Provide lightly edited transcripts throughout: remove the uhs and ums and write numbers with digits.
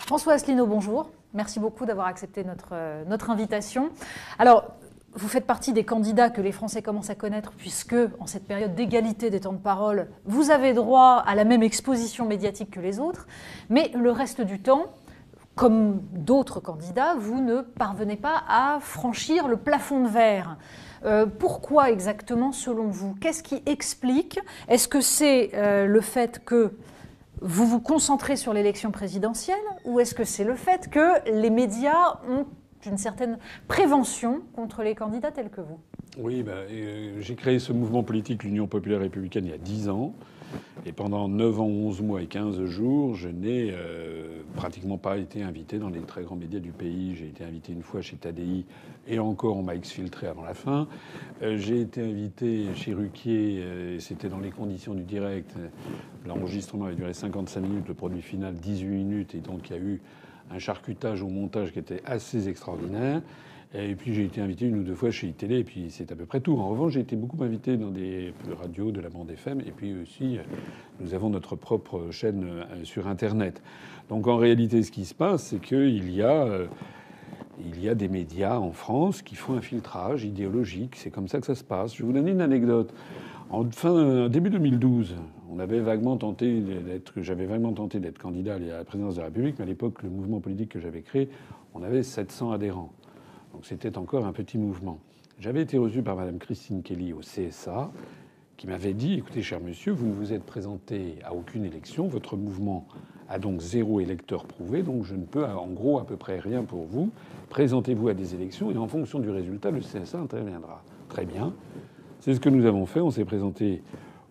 François Asselineau, bonjour. Merci beaucoup d'avoir accepté notre invitation. Alors, vous faites partie des candidats que les Français commencent à connaître puisque, en cette période d'égalité des temps de parole, vous avez droit à la même exposition médiatique que les autres. Mais le reste du temps, comme d'autres candidats, vous ne parvenez pas à franchir le plafond de verre. Pourquoi exactement, selon vous? Qu'est-ce qui explique? Est-ce que c'est le fait que vous vous concentrez sur l'élection présidentielle ou est-ce que c'est le fait que les médias ont une certaine prévention contre les candidats tels que vous? Oui, j'ai créé ce mouvement politique, l'Union populaire républicaine, il y a 10 ans. Et pendant 9 ans, 11 mois et 15 jours, je n'ai pratiquement pas été invité dans les très grands médias du pays. J'ai été invité une fois chez Tadi et encore on m'a exfiltré avant la fin. J'ai été invité chez Ruquier, c'était dans les conditions du direct. L'enregistrement avait duré 55 minutes, le produit final 18 minutes. Et donc il y a eu un charcutage au montage qui était assez extraordinaire. Et puis j'ai été invité une ou deux fois chez iTélé, et puis c'est à peu près tout. En revanche, j'ai été beaucoup invité dans des radios de la bande FM, et puis aussi, nous avons notre propre chaîne sur Internet. Donc en réalité, ce qui se passe, c'est qu'il y a des médias en France qui font un filtrage idéologique. C'est comme ça que ça se passe. Je vais vous donner une anecdote. Début 2012, j'avais vaguement tenté d'être candidat à la présidence de la République, mais à l'époque, le mouvement politique que j'avais créé, on avait 700 adhérents. Donc c'était encore un petit mouvement. J'avais été reçu par Madame Christine Kelly au CSA, qui m'avait dit: écoutez, cher monsieur, vous ne vous êtes présenté à aucune élection, votre mouvement a donc 0 électeur prouvé, donc je ne peux en gros à peu près rien pour vous. Présentez-vous à des élections et en fonction du résultat, le CSA interviendra. Très bien. C'est ce que nous avons fait. On s'est présenté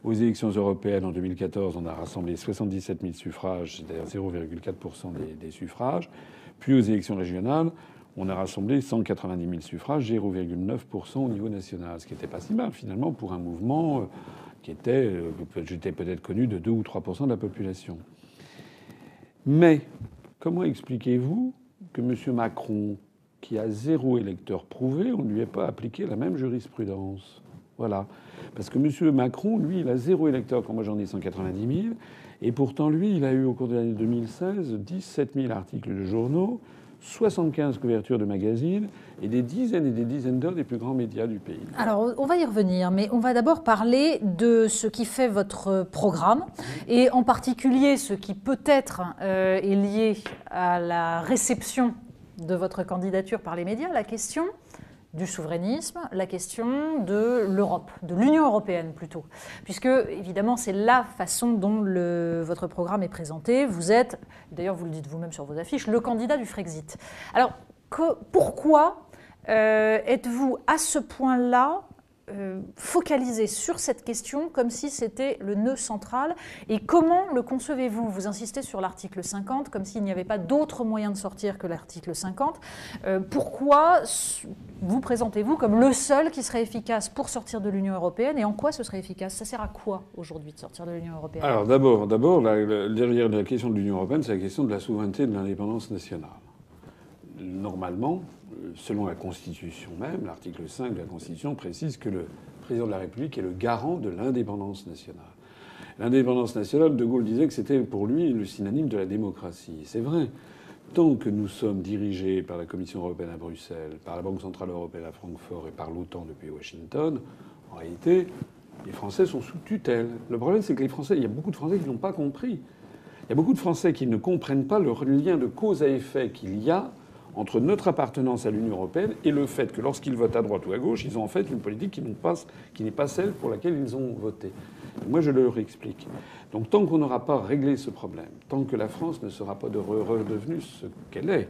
aux élections européennes en 2014. On a rassemblé 77 000 suffrages, c'est-à-dire 0,4% des suffrages. Puis aux élections régionales, on a rassemblé 190 000 suffrages, 0,9% au niveau national, ce qui n'était pas si mal finalement pour un mouvement qui était, j'étais peut-être connu de 2 ou 3% de la population. Mais comment expliquez-vous que M. Macron, qui a 0 électeur prouvé, on ne lui ait pas appliqué la même jurisprudence? Voilà. Parce que M. Macron, lui, il a 0 électeur, quand moi j'en ai 190 000. Et pourtant, lui, il a eu au cours de l'année 2016 17 000 articles de journaux, 75 couvertures de magazines et des dizaines d'heures des plus grands médias du pays. Alors, on va y revenir, mais on va d'abord parler de ce qui fait votre programme, et en particulier ce qui peut-être est lié à la réception de votre candidature par les médias, la question du souverainisme, la question de l'Europe, de l'Union européenne plutôt. Puisque, évidemment, c'est la façon dont votre programme est présenté. Vous êtes, d'ailleurs vous le dites vous-même sur vos affiches, le candidat du Frexit. Alors, pourquoi êtes-vous à ce point-là focalisé sur cette question comme si c'était le nœud central? Et comment le concevez-vous? Vous insistez sur l'article 50 comme s'il n'y avait pas d'autre moyen de sortir que l'article 50. Pourquoi vous présentez-vous comme le seul qui serait efficace pour sortir de l'Union européenne, et en quoi ce serait efficace? Ça sert à quoi aujourd'hui de sortir de l'Union européenne? Alors d'abord, derrière la question de l'Union européenne, c'est la question de la souveraineté et de l'indépendance nationale. Normalement, selon la Constitution même, l'article 5 de la Constitution précise que le président de la République est le garant de l'indépendance nationale. L'indépendance nationale, De Gaulle disait que c'était pour lui le synonyme de la démocratie. C'est vrai. Tant que nous sommes dirigés par la Commission européenne à Bruxelles, par la Banque centrale européenne à Francfort et par l'OTAN depuis Washington, en réalité, les Français sont sous tutelle. Le problème, c'est que les Français, il y a beaucoup de Français qui n'ont pas compris. Il y a beaucoup de Français qui ne comprennent pas le lien de cause à effet qu'il y a entre notre appartenance à l'Union européenne et le fait que lorsqu'ils votent à droite ou à gauche, ils ont en fait une politique qui n'est pas celle pour laquelle ils ont voté. Et moi, je leur explique. Donc tant qu'on n'aura pas réglé ce problème, tant que la France ne sera pas redevenue ce qu'elle est,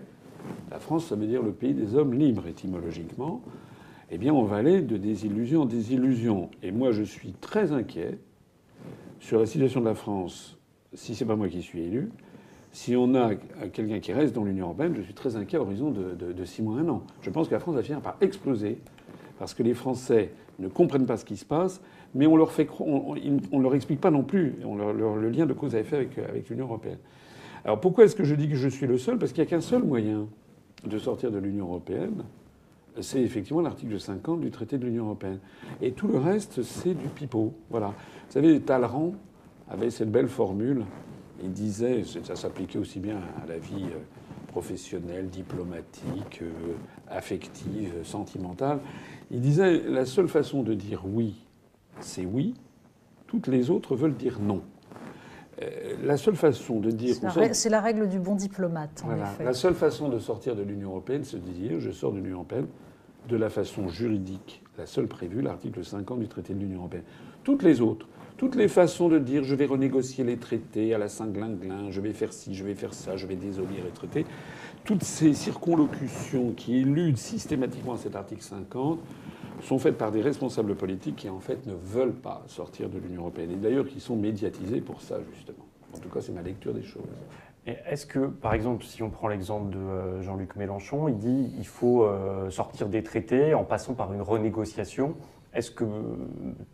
la France, ça veut dire le pays des hommes libres étymologiquement, eh bien on va aller de désillusion en désillusion. Et moi, je suis très inquiet sur la situation de la France, si c'est pas moi qui suis élu. Si on a quelqu'un qui reste dans l'Union européenne, je suis très inquiet à l'horizon de 6 mois, 1 an. Je pense que la France va finir par exploser parce que les Français ne comprennent pas ce qui se passe, mais on leur explique pas non plus le lien de cause à effet avec l'Union européenne. Alors pourquoi est-ce que je dis que je suis le seul? Parce qu'il n'y a qu'un seul moyen de sortir de l'Union européenne, c'est effectivement l'article 50 du traité de l'Union européenne. Et tout le reste, c'est du pipeau. Voilà. Vous savez, Talleyrand avait cette belle formule Il disait, ça s'appliquait aussi bien à la vie professionnelle, diplomatique, affective, sentimentale. Il disait la seule façon de dire oui, c'est oui. Toutes les autres veulent dire non. La seule façon de dire... C'est la règle du bon diplomate, en effet. La seule façon de sortir de l'Union européenne, c'est de dire je sors de l'Union européenne de la façon juridique, la seule prévue, l'article 50 du traité de l'Union européenne. Toutes les autres, toutes les façons de dire je vais renégocier les traités à la Saint-Glinglin, je vais faire ci, je vais faire ça, je vais désolir les traités, toutes ces circonlocutions qui éludent systématiquement cet article 50 sont faites par des responsables politiques qui, en fait, ne veulent pas sortir de l'Union européenne. Et d'ailleurs, qui sont médiatisés pour ça, justement. En tout cas, c'est ma lecture des choses. Et est-ce que, par exemple, si on prend l'exemple de Jean-Luc Mélenchon, il dit qu'il faut sortir des traités en passant par une renégociation. Est-ce que,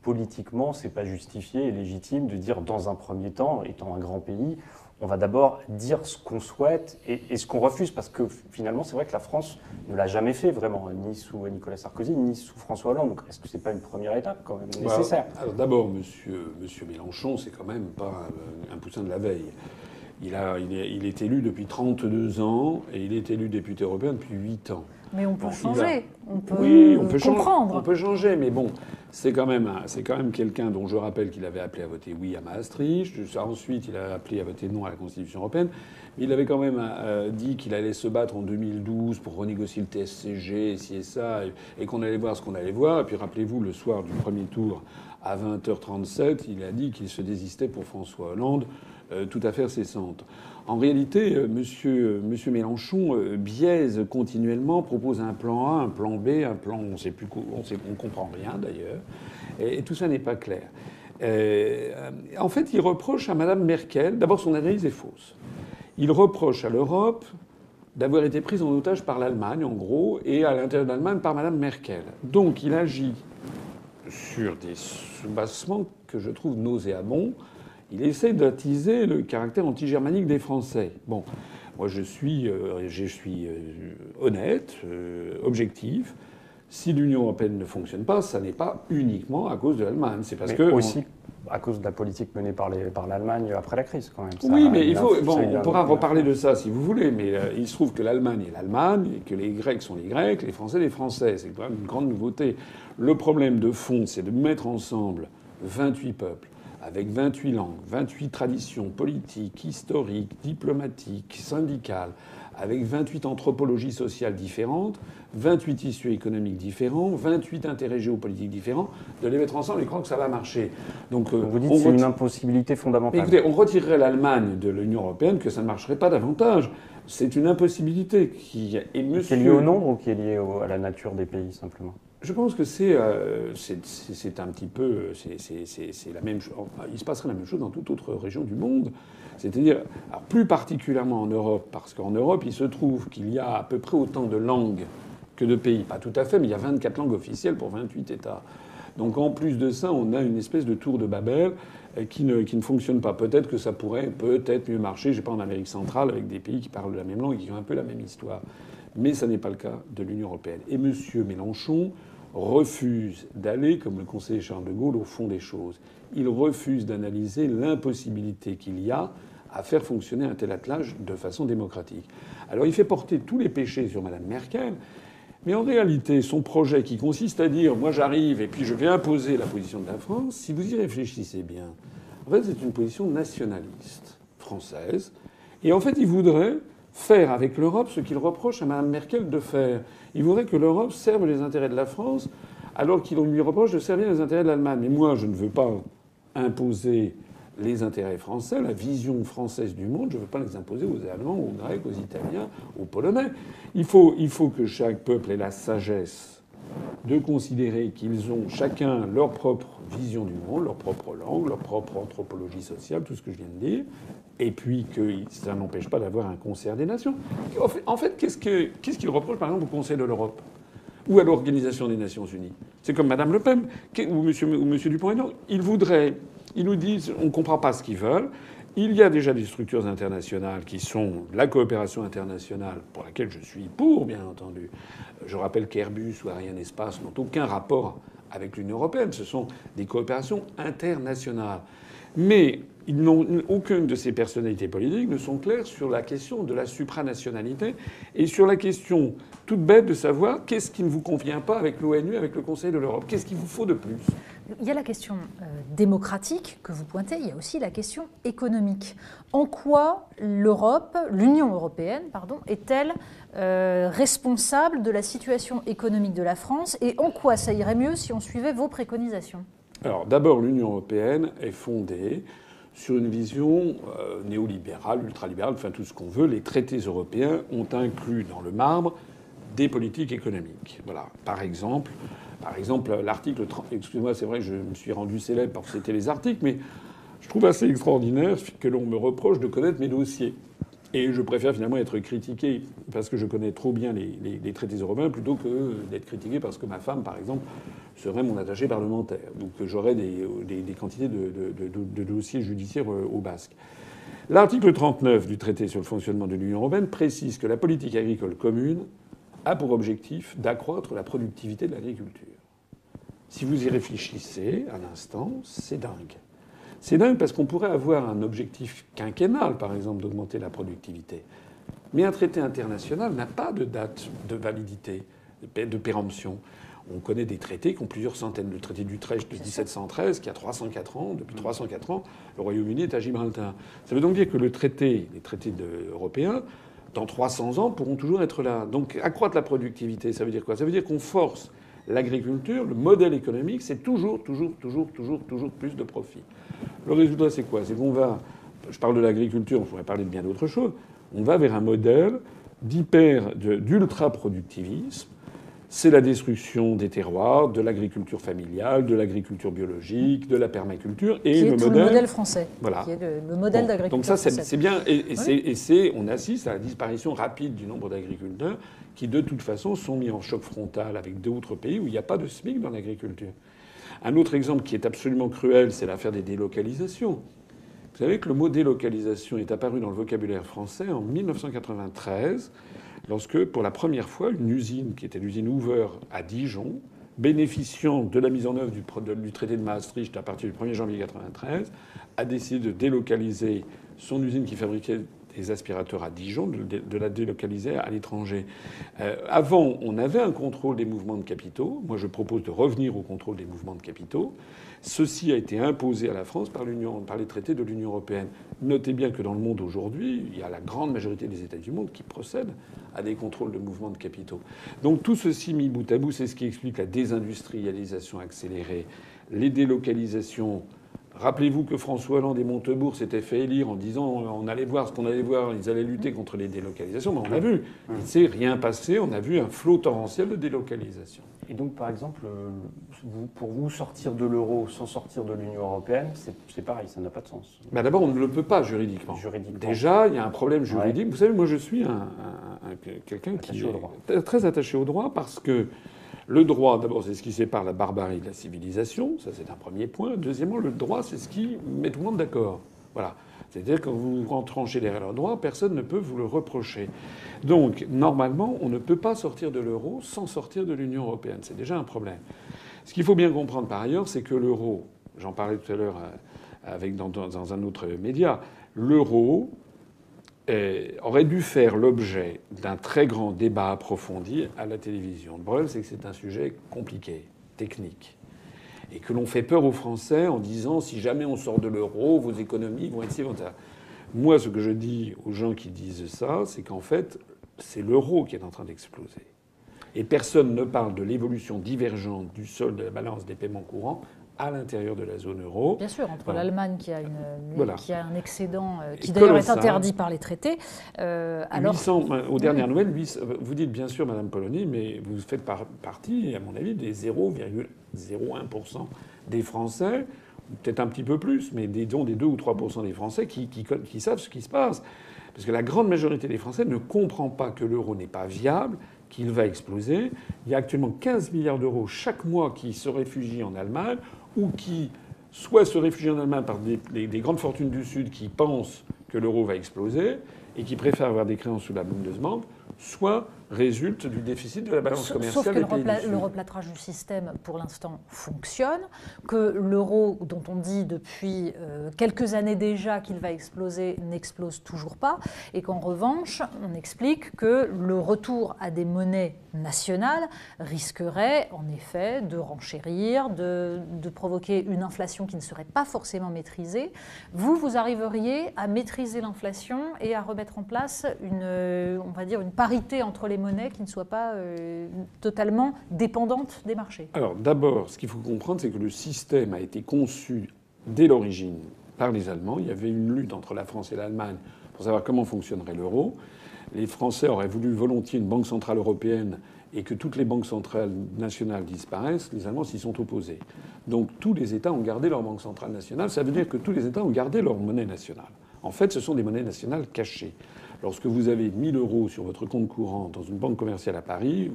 politiquement, c'est pas justifié et légitime de dire, dans un premier temps, étant un grand pays, on va d'abord dire ce qu'on souhaite et ce qu'on refuse, parce que finalement, c'est vrai que la France ne l'a jamais fait vraiment, ni sous Nicolas Sarkozy, ni sous François Hollande. Donc, est-ce que c'est pas une première étape quand même nécessaire ? Alors d'abord, monsieur Mélenchon, c'est quand même pas un poussin de la veille. Il est élu depuis 32 ans et il est élu député européen depuis 8 ans. Mais on peut changer, on peut comprendre. On peut changer, mais bon, c'est quand même quelqu'un dont je rappelle qu'il avait appelé à voter oui à Maastricht. Ensuite, il a appelé à voter non à la Constitution européenne. Mais il avait quand même dit qu'il allait se battre en 2012 pour renégocier le TSCG, ci et ça, et qu'on allait voir ce qu'on allait voir. Et puis rappelez-vous, le soir du premier tour, à 20h37, il a dit qu'il se désistait pour François Hollande, tout à fait cessante. En réalité, monsieur Mélenchon biaise continuellement, propose un plan A, un plan B, un plan on sait plus, on comprend rien d'ailleurs, et tout ça n'est pas clair. En fait, il reproche à Madame Merkel, d'abord son analyse est fausse. Il reproche à l'Europe d'avoir été prise en otage par l'Allemagne, en gros, et à l'intérieur de l'Allemagne par Madame Merkel. Donc il agit sur des soubassements que je trouve nauséabonds. Il essaie d'attiser le caractère anti-germanique des Français. Bon, moi je suis honnête, objectif. Si l'Union européenne ne fonctionne pas, ça n'est pas uniquement à cause de l'Allemagne. C'est parce que aussi à cause de la politique menée par l'Allemagne après la crise, quand même. Oui, mais il faut. Bon, on pourra reparler de ça si vous voulez, mais il se trouve que l'Allemagne est l'Allemagne, et que les Grecs sont les Grecs, les Français les Français. C'est quand même une grande nouveauté. Le problème de fond, c'est de mettre ensemble 28 peuples, avec 28 langues, 28 traditions politiques, historiques, diplomatiques, syndicales, avec 28 anthropologies sociales différentes, 28 tissus économiques différents, 28 intérêts géopolitiques différents, de les mettre ensemble et croire que ça va marcher. Donc, vous dites que c'est une impossibilité fondamentale. Mais écoutez, on retirerait l'Allemagne de l'Union européenne, que ça ne marcherait pas davantage. C'est une impossibilité qui est... Qui est liée au nombre ou qui est liée à la nature des pays, simplement ? Je pense que c'est un petit peu... C'est la même chose. Il se passerait la même chose dans toute autre région du monde. C'est-à-dire, alors plus particulièrement en Europe, parce qu'en Europe, il se trouve qu'il y a à peu près autant de langues que de pays. Pas tout à fait, mais il y a 24 langues officielles pour 28 États. Donc en plus de ça, on a une espèce de tour de Babel qui ne fonctionne pas. Peut-être que ça pourrait peut-être mieux marcher, je sais pas, en Amérique centrale, avec des pays qui parlent la même langue et qui ont un peu la même histoire. Mais ça n'est pas le cas de l'Union européenne. Et M. Mélenchon refuse d'aller, comme le conseiller Charles de Gaulle, au fond des choses. Il refuse d'analyser l'impossibilité qu'il y a à faire fonctionner un tel attelage de façon démocratique. Alors il fait porter tous les péchés sur Mme Merkel, mais en réalité, son projet qui consiste à dire « moi j'arrive et puis je vais imposer la position de la France », si vous y réfléchissez bien, en fait c'est une position nationaliste française. Et en fait il voudrait faire avec l'Europe ce qu'il reproche à Mme Merkel de faire. Il voudrait que l'Europe serve les intérêts de la France alors qu'il lui reproche de servir les intérêts de l'Allemagne. Mais moi je ne veux pas imposer les intérêts français, la vision française du monde, je ne veux pas les imposer aux Allemands, aux Grecs, aux Italiens, aux Polonais. Il faut que chaque peuple ait la sagesse de considérer qu'ils ont chacun leur propre vision du monde, leur propre langue, leur propre anthropologie sociale, tout ce que je viens de dire, et puis que ça n'empêche pas d'avoir un concert des nations. En fait, qu'est-ce qu'il reproche, par exemple, au Conseil de l'Europe ou à l'Organisation des Nations Unies? C'est comme Mme Le Pen ou M. Dupont-Aignan. Ils nous disent on ne comprend pas ce qu'ils veulent. Il y a déjà des structures internationales qui sont la coopération internationale, pour laquelle je suis pour, bien entendu. Je rappelle qu'Airbus ou Ariane Espace n'ont aucun rapport avec l'Union européenne. Ce sont des coopérations internationales. Mais Aucune de ces personnalités politiques ne sont claires sur la question de la supranationalité et sur la question toute bête de savoir qu'est-ce qui ne vous convient pas avec l'ONU, avec le Conseil de l'Europe. Qu'est-ce qu'il vous faut de plus? Il y a la question démocratique que vous pointez, il y a aussi la question économique. En quoi l'Union européenne, est-elle responsable de la situation économique de la France et en quoi ça irait mieux si on suivait vos préconisations? Alors d'abord, l'Union européenne est fondée sur une vision néolibérale, ultralibérale, enfin tout ce qu'on veut. Les traités européens ont inclus dans le marbre des politiques économiques. Voilà. Par exemple, l'article 30... Excusez-moi, c'est vrai que je me suis rendu célèbre parce que c'était les articles, mais je trouve assez extraordinaire que l'on me reproche de connaître mes dossiers. Et je préfère finalement être critiqué parce que je connais trop bien les traités européens plutôt que d'être critiqué parce que ma femme, par exemple, serait mon attaché parlementaire. Donc j'aurais des quantités de dossiers judiciaires au basque. L'article 39 du traité sur le fonctionnement de l'Union européenne précise que la politique agricole commune a pour objectif d'accroître la productivité de l'agriculture. Si vous y réfléchissez un instant, c'est dingue. C'est dingue parce qu'on pourrait avoir un objectif quinquennal, par exemple, d'augmenter la productivité. Mais un traité international n'a pas de date de validité, de péremption. On connaît des traités qui ont plusieurs centaines. Le traité d'Utrecht de 1713, qui a 304 ans. Depuis 304 ans, le Royaume-Uni est à Gibraltar. Ça veut donc dire que les traités européens, dans 300 ans, pourront toujours être là. Donc accroître la productivité, ça veut dire quoi? Ça veut dire qu'on force l'agriculture, le modèle économique, c'est toujours plus de profit. Le résultat, c'est quoi? C'est qu'on va... Je parle de l'agriculture, on pourrait parler de bien d'autres choses. On va vers un modèle d'ultra-productivisme. C'est la destruction des terroirs, de l'agriculture familiale, de l'agriculture biologique, de la permaculture. Et qui est le modèle français. Voilà. Qui est le modèle d'agriculture donc ça, française. c'est bien. On assiste à la disparition rapide du nombre d'agriculteurs qui, de toute façon, sont mis en choc frontal avec d'autres pays où il n'y a pas de SMIC dans l'agriculture. Un autre exemple qui est absolument cruel, c'est l'affaire des délocalisations. Vous savez que le mot délocalisation est apparu dans le vocabulaire français en 1993, lorsque, pour la première fois, une usine, qui était l'usine Hoover à Dijon, bénéficiant de la mise en œuvre du traité de Maastricht à partir du 1er janvier 1993, a décidé de délocaliser son usine qui fabriquait des aspirateurs à Dijon, de la délocaliser à l'étranger. Avant, on avait un contrôle des mouvements de capitaux. Moi, je propose de revenir au contrôle des mouvements de capitaux. Ceci a été imposé à la France par les traités de l'Union européenne. Notez bien que dans le monde aujourd'hui, il y a la grande majorité des États du monde qui procèdent à des contrôles de mouvements de capitaux. Donc tout ceci mis bout à bout, c'est ce qui explique la désindustrialisation accélérée, les délocalisations. Rappelez-vous que François Hollande et Montebourg s'étaient fait élire en disant on allait voir ce qu'on allait voir, ils allaient lutter contre les délocalisations. Mais on a vu, il ne s'est rien passé, on a vu un flot torrentiel de délocalisation. Et donc, par exemple, pour vous, sortir de l'euro sans sortir de l'Union européenne, c'est pareil, ça n'a pas de sens. Ben d'abord, on ne le peut pas juridiquement. Déjà, il y a un problème juridique. Ouais. Vous savez, moi, je suis quelqu'un qui est très attaché au droit parce que le droit, d'abord, c'est ce qui sépare la barbarie de la civilisation. Ça, c'est un premier point. Deuxièmement, le droit, c'est ce qui met tout le monde d'accord. Voilà. C'est-à-dire que quand vous rentranchez derrière le droit, personne ne peut vous le reprocher. Donc, normalement, on ne peut pas sortir de l'euro sans sortir de l'Union européenne. C'est déjà un problème. Ce qu'il faut bien comprendre par ailleurs, c'est que l'euro, j'en parlais tout à l'heure dans un autre média, l'euro aurait dû faire l'objet d'un très grand débat approfondi à la télévision. Le problème, c'est que c'est un sujet compliqué, technique. Et que l'on fait peur aux Français en disant si jamais on sort de l'euro, vos économies vont être si... Moi, ce que je dis aux gens qui disent ça, c'est qu'en fait, c'est l'euro qui est en train d'exploser. Et personne ne parle de l'évolution divergente du solde de la balance des paiements courants à l'intérieur de la zone euro. Bien sûr, entre l'Allemagne qui a un excédent qui d'ailleurs est interdit par les traités. Alors 800, aux dernières nouvelles, vous dites bien sûr, Madame Polony, mais vous faites partie, à mon avis, des 0,01% des Français, peut-être un petit peu plus, mais disons des 2 ou 3% des Français qui savent ce qui se passe. Parce que la grande majorité des Français ne comprend pas que l'euro n'est pas viable, qu'il va exploser. Il y a actuellement 15 milliards d'euros chaque mois qui se réfugient en Allemagne ou qui soit se réfugient en Allemagne par des grandes fortunes du Sud qui pensent que l'euro va exploser et qui préfèrent avoir des créances sous la Bundesbank soit résulte du déficit de la balance commerciale Sauf que des pays du Sud. le replâtrage du système, pour l'instant, fonctionne, que l'euro, dont on dit depuis quelques années déjà qu'il va exploser, n'explose toujours pas, et qu'en revanche, on explique que le retour à des monnaies nationales risquerait en effet de renchérir, de provoquer une inflation qui ne serait pas forcément maîtrisée. Vous arriveriez à maîtriser l'inflation et à remettre en place on va dire une parité entre les monnaies qui ne soit pas totalement dépendante des marchés. Alors d'abord, ce qu'il faut comprendre, c'est que le système a été conçu dès l'origine par les Allemands. Il y avait une lutte entre la France et l'Allemagne pour savoir comment fonctionnerait l'euro. Les Français auraient voulu volontiers une banque centrale européenne et que toutes les banques centrales nationales disparaissent. Les Allemands s'y sont opposés. Donc tous les États ont gardé leur banque centrale nationale. Ça veut dire que tous les États ont gardé leur monnaie nationale. En fait, ce sont des monnaies nationales cachées. Lorsque vous avez 1 000 € sur votre compte courant dans une banque commerciale à Paris,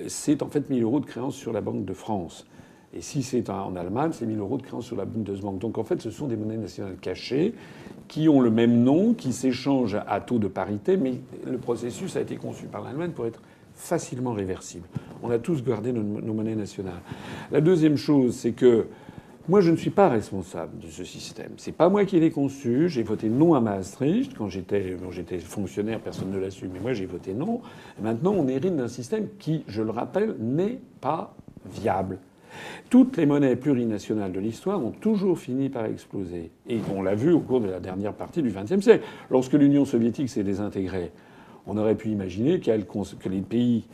c'est en fait 1 000 € de créances sur la Banque de France. Et si c'est en Allemagne, c'est 1 000 € de créances sur la Bundesbank. Donc en fait, ce sont des monnaies nationales cachées qui ont le même nom, qui s'échangent à taux de parité, mais le processus a été conçu par l'Allemagne pour être facilement réversible. On a tous gardé nos monnaies nationales. La deuxième chose, c'est que moi, je ne suis pas responsable de ce système. C'est pas moi qui l'ai conçu. J'ai voté non à Maastricht. Quand j'étais fonctionnaire, personne ne l'a su, mais moi, j'ai voté non. Et maintenant, on hérite d'un système qui, je le rappelle, n'est pas viable. Toutes les monnaies plurinationales de l'histoire ont toujours fini par exploser. Et on l'a vu au cours de la dernière partie du XXe siècle. Lorsque l'Union soviétique s'est désintégrée, on aurait pu imaginer que les pays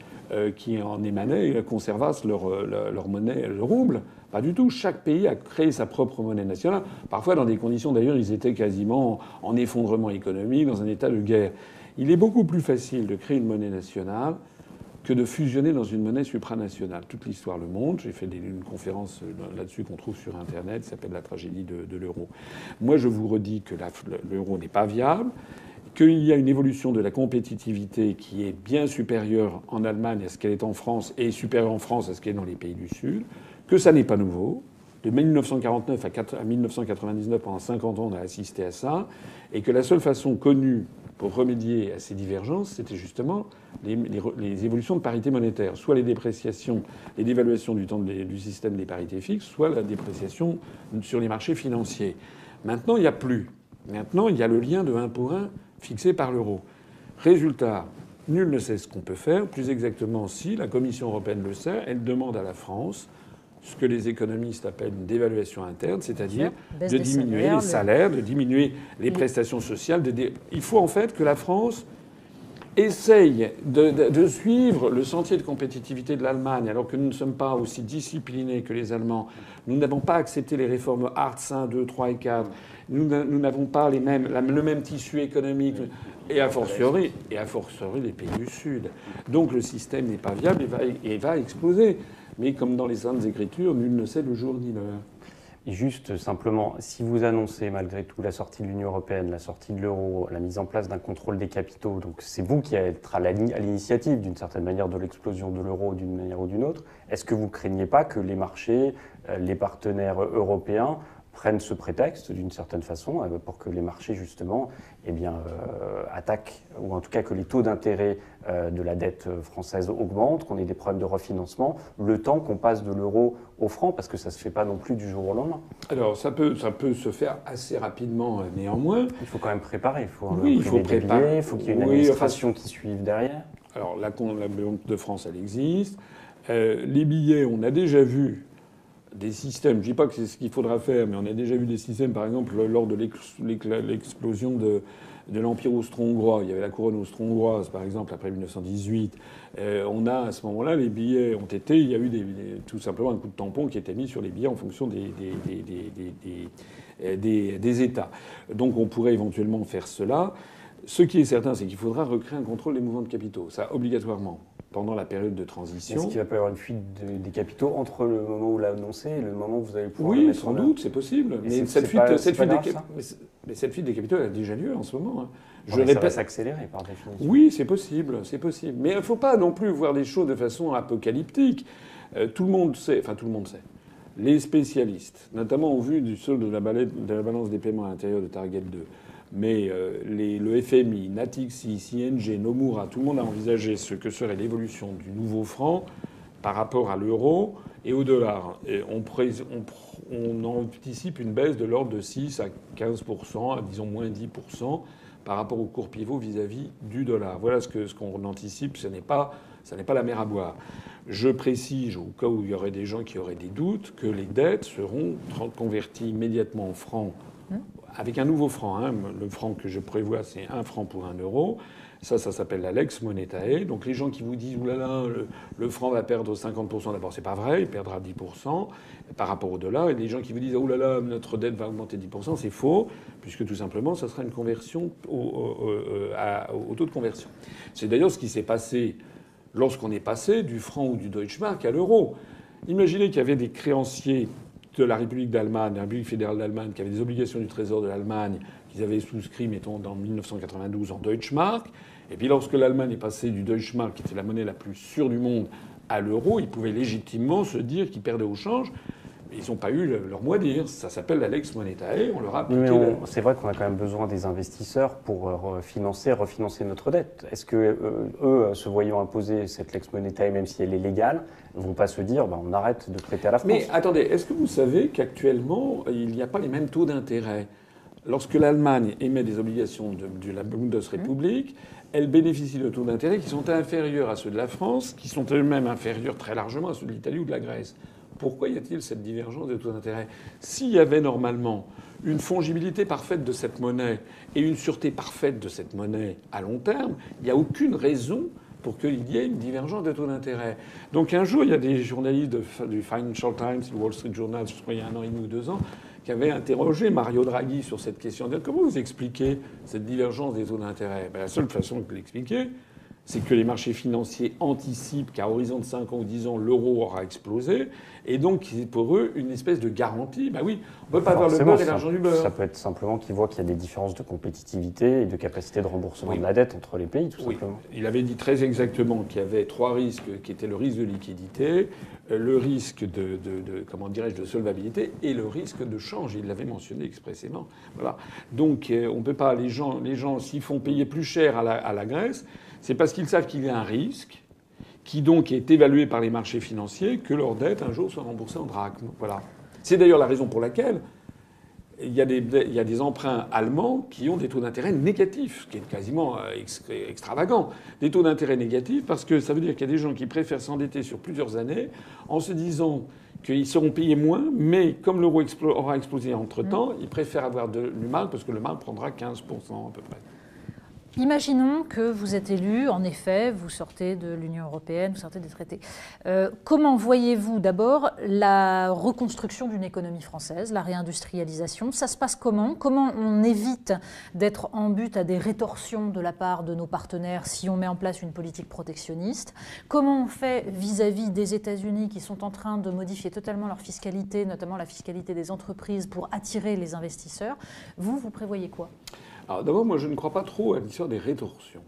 qui en émanaient conservassent leur monnaie, le rouble. Pas du tout. Chaque pays a créé sa propre monnaie nationale. Parfois, dans des conditions, d'ailleurs, ils étaient quasiment en effondrement économique, dans un état de guerre. Il est beaucoup plus facile de créer une monnaie nationale que de fusionner dans une monnaie supranationale. Toute l'histoire le montre. J'ai fait une conférence là-dessus qu'on trouve sur Internet, qui s'appelle La tragédie de l'euro. Moi, je vous redis que l'euro n'est pas viable, qu'il y a une évolution de la compétitivité qui est bien supérieure en Allemagne à ce qu'elle est en France et supérieure en France à ce qu'elle est dans les pays du Sud, que ça n'est pas nouveau. De 1949 à 1999, pendant 50 ans, on a assisté à ça, et que la seule façon connue pour remédier à ces divergences, c'était justement les évolutions de parité monétaire, soit les dépréciations, les dévaluations du système des parités fixes, soit la dépréciation sur les marchés financiers. Maintenant, il n'y a plus. Maintenant, il y a le lien de 1 pour 1 fixé par l'euro. Résultat, nul ne sait ce qu'on peut faire. Plus exactement, si la Commission européenne le sait, elle demande à la France ce que les économistes appellent une dévaluation interne, c'est-à-dire de diminuer les salaires, de diminuer les prestations sociales. Il faut en fait que la France essaye de suivre le sentier de compétitivité de l'Allemagne, alors que nous ne sommes pas aussi disciplinés que les Allemands. Nous n'avons pas accepté les réformes Hartz 1, 2, 3 et 4. Nous n'avons pas le même tissu économique, et a fortiori les pays du Sud. Donc le système n'est pas viable et va exploser. Mais comme dans les Saintes Écritures, nul ne sait le jour ni l'heure. Et juste simplement, si vous annoncez malgré tout la sortie de l'Union européenne, la sortie de l'euro, la mise en place d'un contrôle des capitaux, donc c'est vous qui êtes à l'initiative d'une certaine manière de l'explosion de l'euro d'une manière ou d'une autre, est-ce que vous ne craignez pas que les marchés, les partenaires européens prennent ce prétexte d'une certaine façon pour que les marchés justement attaquent, ou en tout cas que les taux d'intérêt de la dette française augmentent, qu'on ait des problèmes de refinancement, le temps qu'on passe de l'euro au franc, parce que ça ne se fait pas non plus du jour au lendemain. Alors ça peut se faire assez rapidement néanmoins. Il faut quand même préparer, il faut préparer, il faut qu'il y ait une administration qui suive derrière. Alors la Banque de France, elle existe. Les billets, on a déjà vu des systèmes, je ne dis pas que c'est ce qu'il faudra faire, mais on a déjà vu des systèmes, par exemple, lors de l'explosion de l'Empire austro-hongrois. Il y avait la couronne austro-hongroise, par exemple, après 1918. On a, à ce moment-là, les billets ont été... Il y a eu tout simplement un coup de tampon qui était mis sur les billets en fonction des États. Donc on pourrait éventuellement faire cela. Ce qui est certain, c'est qu'il faudra recréer un contrôle des mouvements de capitaux. Ça, obligatoirement. Pendant la période de transition. Est-ce qu'il va pas y avoir une fuite des capitaux entre le moment où vous l'annoncez et le moment où vous allez pouvoir le mettre sans doute, c'est possible. Mais cette fuite des capitaux, elle a déjà lieu en ce moment. Ça va s'accélérer par définition. Oui, c'est possible, c'est possible. Mais il ne faut pas non plus voir les choses de façon apocalyptique. Tout le monde sait. Les spécialistes, notamment au vu du sol de la balance des paiements à l'intérieur de Target 2, Mais le FMI, Natixis, ING, Nomura, tout le monde a envisagé ce que serait l'évolution du nouveau franc par rapport à l'euro et au dollar. Et on anticipe une baisse de l'ordre de 6 à 15%, à disons moins 10%, par rapport au cours pivot vis-à-vis du dollar. Voilà ce qu'on anticipe. Ça n'est pas la mer à boire. Je précise, au cas où il y aurait des gens qui auraient des doutes, que les dettes seront converties immédiatement en francs, avec un nouveau franc. Hein. Le franc que je prévois, c'est 1 franc pour 1 euro. Ça s'appelle la Lex Monetae. Donc les gens qui vous disent « oulala, le franc va perdre 50%, d'abord, c'est pas vrai, il perdra 10% par rapport au dollar. Et les gens qui vous disent « oulala, notre dette va augmenter 10%, c'est faux, puisque tout simplement, ça sera une conversion au taux de conversion. C'est d'ailleurs ce qui s'est passé lorsqu'on est passé du franc ou du Deutschmark à l'euro. Imaginez qu'il y avait des créanciers de la République d'Allemagne, de la République fédérale d'Allemagne, qui avaient des obligations du Trésor de l'Allemagne, qu'ils avaient souscrit, mettons, en 1992 en Deutschmark. Et puis lorsque l'Allemagne est passée du Deutschmark, qui était la monnaie la plus sûre du monde, à l'euro, ils pouvaient légitimement se dire qu'ils perdaient au change. Mais ils n'ont pas eu leur mot à dire. Ça s'appelle la Lex Monetae. On leur a appliqué. C'est vrai qu'on a quand même besoin des investisseurs pour refinancer notre dette. Est-ce que eux, se voyant imposer cette Lex Monetae, même si elle est légale, ne vont pas se dire on arrête de prêter à la France? Mais attendez, est-ce que vous savez qu'actuellement, il n'y a pas les mêmes taux d'intérêt? Lorsque l'Allemagne émet des obligations de la Bundesrepublik, elle bénéficie de taux d'intérêt qui sont inférieurs à ceux de la France, qui sont eux-mêmes inférieurs très largement à ceux de l'Italie ou de la Grèce. Pourquoi y a-t-il cette divergence des taux d'intérêt? S'il y avait normalement une fongibilité parfaite de cette monnaie et une sûreté parfaite de cette monnaie à long terme, il n'y a aucune raison pour qu'il y ait une divergence des taux d'intérêt. Donc un jour, il y a des journalistes du Financial Times, du Wall Street Journal, je crois il y a 1 an et demi ou 2 ans, qui avaient interrogé Mario Draghi sur cette question. Comment vous expliquez cette divergence des taux d'intérêt? La seule façon de l'expliquer, c'est que les marchés financiers anticipent qu'à horizon de 5 ans ou 10 ans, l'euro aura explosé. Et donc, c'est pour eux une espèce de garantie. Oui, on ne peut pas avoir le beurre et l'argent du beurre. Ça peut être simplement qu'ils voient qu'il y a des différences de compétitivité et de capacité de remboursement de la dette entre les pays, tout simplement. Il avait dit très exactement qu'il y avait 3 risques, qui étaient le risque de liquidité, le risque de solvabilité et le risque de change. Il l'avait mentionné expressément. Voilà. Donc, on ne peut pas... Les gens s'ils font payer plus cher à la Grèce, c'est parce qu'ils savent qu'il y a un risque qui donc est évalué par les marchés financiers que leur dette un jour soit remboursée en drachmes. Voilà. C'est d'ailleurs la raison pour laquelle il y a des emprunts allemands qui ont des taux d'intérêt négatifs, ce qui est quasiment extravagant. Des taux d'intérêt négatifs parce que ça veut dire qu'il y a des gens qui préfèrent s'endetter sur plusieurs années en se disant qu'ils seront payés moins, mais comme l'euro aura explosé entre-temps, ils préfèrent avoir du marque parce que le marque prendra 15% à peu près. Imaginons que vous êtes élu, en effet, vous sortez de l'Union européenne, vous sortez des traités. Comment voyez-vous d'abord la reconstruction d'une économie française, la réindustrialisation? Ça se passe comment? Comment on évite d'être en but à des rétorsions de la part de nos partenaires si on met en place une politique protectionniste? Comment on fait vis-à-vis des États-Unis qui sont en train de modifier totalement leur fiscalité, notamment la fiscalité des entreprises, pour attirer les investisseurs? Vous prévoyez quoi? Alors d'abord, moi, je ne crois pas trop à l'histoire des rétorsions.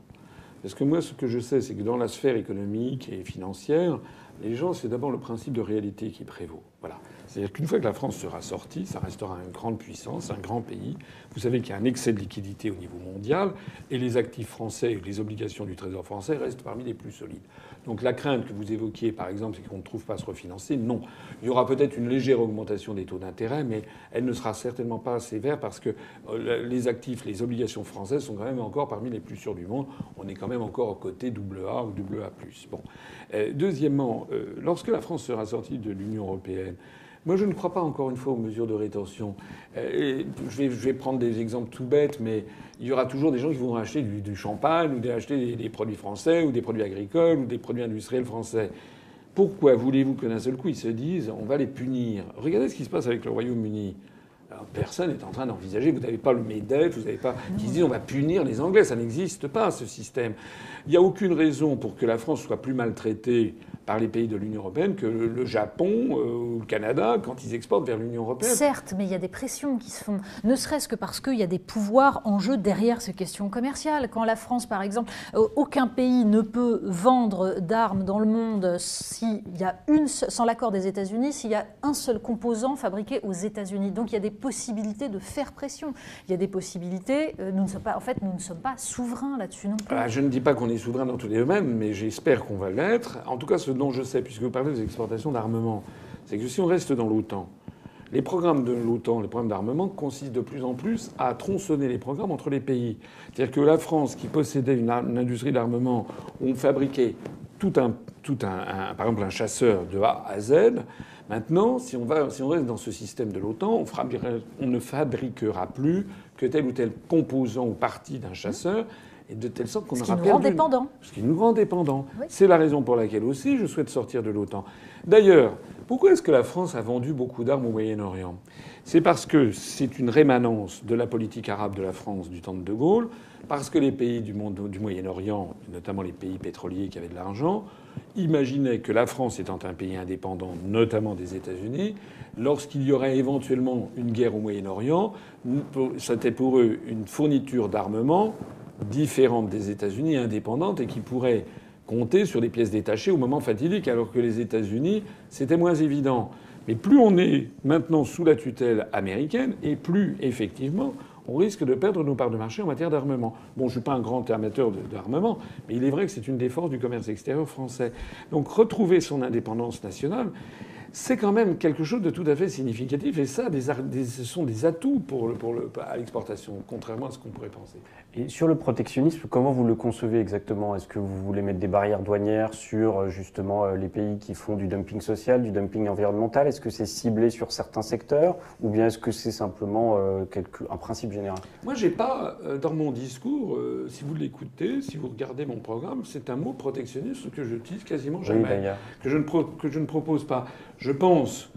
Parce que moi, ce que je sais, c'est que dans la sphère économique et financière, les gens, c'est d'abord le principe de réalité qui prévaut. Voilà. C'est-à-dire qu'une fois que la France sera sortie, ça restera une grande puissance, un grand pays. Vous savez qu'il y a un excès de liquidité au niveau mondial et les actifs français et les obligations du Trésor français restent parmi les plus solides. Donc la crainte que vous évoquiez, par exemple, c'est qu'on ne trouve pas à se refinancer. Non. Il y aura peut-être une légère augmentation des taux d'intérêt, mais elle ne sera certainement pas sévère parce que les actifs, les obligations françaises sont quand même encore parmi les plus sûrs du monde. On est quand même encore au côté AA ou AA+. Bon. Deuxièmement, lorsque la France sera sortie de l'Union européenne, moi, je ne crois pas, encore une fois, aux mesures de rétorsion. Je vais prendre des exemples tout bêtes, mais il y aura toujours des gens qui vont acheter du champagne ou acheter des produits français ou des produits agricoles ou des produits industriels français. Pourquoi voulez-vous que d'un seul coup, ils se disent on va les punir? Regardez ce qui se passe avec le Royaume-Uni. Alors, personne n'est en train d'envisager, vous n'avez pas le MEDEF, vous n'avez pas... qui se disent on va punir les Anglais. Ça n'existe pas, ce système. Il n'y a aucune raison pour que la France soit plus maltraitée par les pays de l'Union européenne que le Japon ou le Canada quand ils exportent vers l'Union européenne. Certes, mais il y a des pressions qui se font, ne serait-ce que parce qu'il y a des pouvoirs en jeu derrière ces questions commerciales. Quand la France, par exemple, aucun pays ne peut vendre d'armes dans le monde sans l'accord des États-Unis, s'il y a un seul composant fabriqué aux États-Unis. Donc il y a des possibilités de faire pression. Il y a des possibilités. Nous ne sommes pas souverains là-dessus non plus. Je ne dis pas qu'on est souverain dans tous les domaines, mais j'espère qu'on va l'être. En tout cas, ce dont je sais, puisque vous parlez des exportations d'armement, c'est que si on reste dans l'OTAN, les programmes de l'OTAN, les programmes d'armement, consistent de plus en plus à tronçonner les programmes entre les pays. C'est-à-dire que la France, qui possédait une industrie d'armement où on fabriquait par exemple un chasseur de A à Z, maintenant, si on reste dans ce système de l'OTAN, on ne fabriquera plus que tel ou tel composant ou partie d'un chasseur. Et de telle sorte qu'on aura perdu. Ce qui nous rend dépendants. Ce qui nous rend dépendants. Oui. C'est la raison pour laquelle aussi je souhaite sortir de l'OTAN. D'ailleurs, pourquoi est-ce que la France a vendu beaucoup d'armes au Moyen-Orient ? C'est parce que c'est une rémanence de la politique arabe de la France du temps de De Gaulle, parce que les pays du Moyen-Orient, notamment les pays pétroliers qui avaient de l'argent, imaginaient que la France étant un pays indépendant, notamment des États-Unis, lorsqu'il y aurait éventuellement une guerre au Moyen-Orient, c'était pour eux une fourniture d'armement différente des États-Unis, indépendante, et qui pourrait compter sur des pièces détachées au moment fatidique, alors que les États-Unis, c'était moins évident. Mais plus on est maintenant sous la tutelle américaine, et plus, effectivement, on risque de perdre nos parts de marché en matière d'armement. Bon, je ne suis pas un grand amateur d'armement, mais il est vrai que c'est une des forces du commerce extérieur français. Donc retrouver son indépendance nationale, c'est quand même quelque chose de tout à fait significatif. Et ça, ce sont des atouts à l'exportation, contrairement à ce qu'on pourrait penser. Et sur le protectionnisme, comment vous le concevez exactement ? Est-ce que vous voulez mettre des barrières douanières sur justement les pays qui font du dumping social, du dumping environnemental ? Est-ce que c'est ciblé sur certains secteurs ? Ou bien est-ce que c'est simplement un principe général ? Moi, j'ai pas, dans mon discours, si vous l'écoutez, si vous regardez mon programme, c'est un mot protectionniste que je utilise quasiment jamais, que je ne propose pas. Je pense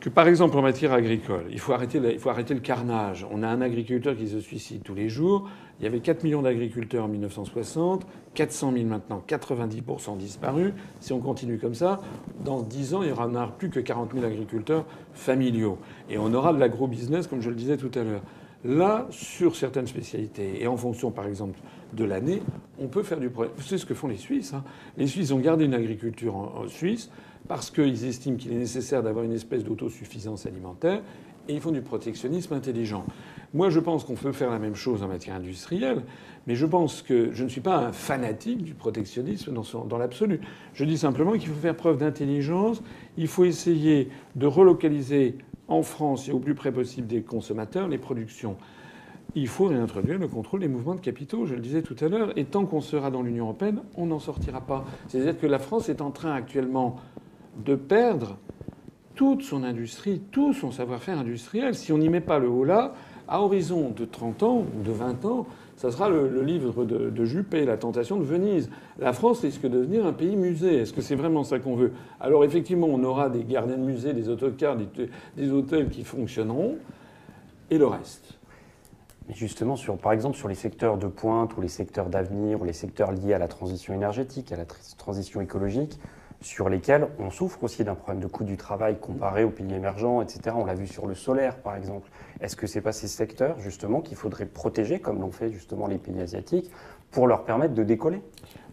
que, par exemple, en matière agricole, il faut arrêter le carnage. On a un agriculteur qui se suicide tous les jours. Il y avait 4 millions d'agriculteurs en 1960, 400 000 maintenant, 90% disparus. Si on continue comme ça, dans 10 ans, il n'y aura plus que 40 000 agriculteurs familiaux. Et on aura de l'agro-business, comme je le disais tout à l'heure. Là, sur certaines spécialités, et en fonction, par exemple, de l'année, on peut faire du progrès. C'est ce que font les Suisses. Les Suisses ont gardé une agriculture en Suisse parce qu'ils estiment qu'il est nécessaire d'avoir une espèce d'autosuffisance alimentaire, et ils font du protectionnisme intelligent. Moi, je pense qu'on peut faire la même chose en matière industrielle, mais je pense que je ne suis pas un fanatique du protectionnisme dans l'absolu. Je dis simplement qu'il faut faire preuve d'intelligence, il faut essayer de relocaliser en France et au plus près possible des consommateurs les productions. Il faut réintroduire le contrôle des mouvements de capitaux, je le disais tout à l'heure, et tant qu'on sera dans l'Union européenne, on n'en sortira pas. C'est-à-dire que la France est en train actuellement de perdre toute son industrie, tout son savoir-faire industriel. Si on n'y met pas le haut là, à horizon de 30 ans ou de 20 ans, ça sera le livre de Juppé, La tentation de Venise. La France risque de devenir un pays musée. Est-ce que c'est vraiment ça qu'on veut ? Alors effectivement, on aura des gardiens de musée, des autocars, des hôtels qui fonctionneront, et le reste. Mais justement, par exemple, sur les secteurs de pointe ou les secteurs d'avenir ou les secteurs liés à la transition énergétique, à la transition écologique, sur lesquels on souffre aussi d'un problème de coût du travail comparé aux pays émergents, etc. On l'a vu sur le solaire, par exemple. Est-ce que ce n'est pas ces secteurs, justement, qu'il faudrait protéger, comme l'ont fait justement les pays asiatiques, pour leur permettre de décoller ?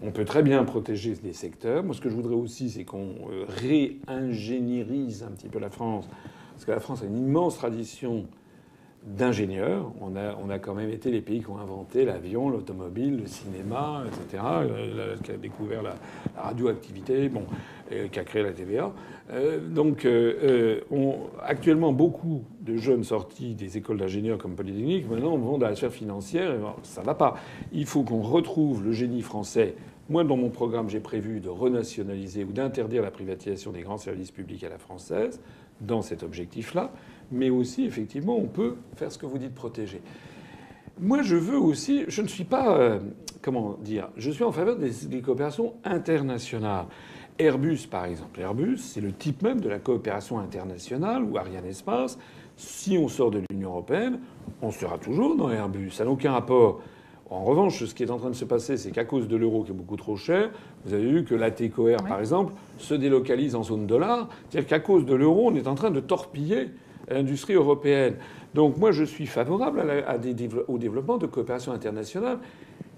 On peut très bien protéger des secteurs. Moi, ce que je voudrais aussi, c'est qu'on réingénierise un petit peu la France. Parce que la France a une immense tradition d'ingénieurs. On a quand même été les pays qui ont inventé l'avion, l'automobile, le cinéma, etc., qui a découvert la radioactivité, qui a créé la TVA. Actuellement, beaucoup de jeunes sortis des écoles d'ingénieurs comme Polytechnique, maintenant, vont dans la sphère financière. Et ça ne va pas. Il faut qu'on retrouve le génie français. Moi, dans mon programme, j'ai prévu de renationaliser ou d'interdire la privatisation des grands services publics à la française, dans cet objectif-là. Mais aussi, effectivement, on peut faire ce que vous dites, protéger. Moi, je veux aussi... Je ne suis pas... je suis en faveur des coopérations internationales. Airbus, par exemple. Airbus, c'est le type même de la coopération internationale, ou Ariane Espace. Si on sort de l'Union européenne, on sera toujours dans Airbus. Ça n'a aucun rapport En revanche, ce qui est en train de se passer, c'est qu'à cause de l'euro qui est beaucoup trop cher, vous avez vu que l'ATCOR, par exemple, se délocalise en zone dollar. C'est-à-dire qu'à cause de l'euro, on est en train de torpiller l'industrie européenne. Donc moi, je suis favorable au développement de coopération internationale,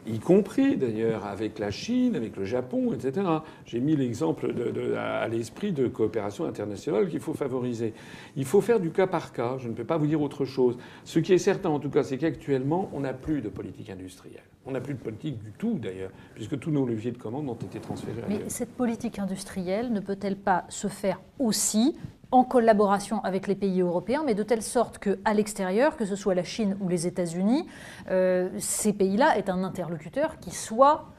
y compris d'ailleurs avec la Chine, avec le Japon, etc. J'ai mis l'exemple à l'esprit de coopération internationale qu'il faut favoriser. Il faut faire du cas par cas, je ne peux pas vous dire autre chose. Ce qui est certain en tout cas, c'est qu'actuellement, on n'a plus de politique industrielle. On n'a plus de politique du tout d'ailleurs, puisque tous nos leviers de commande ont été transférés ailleurs. Mais cette politique industrielle ne peut-elle pas se faire aussi en collaboration avec les pays européens, mais de telle sorte qu'à l'extérieur, que ce soit la Chine ou les États-Unis, ces pays-là aient un interlocuteur qui soit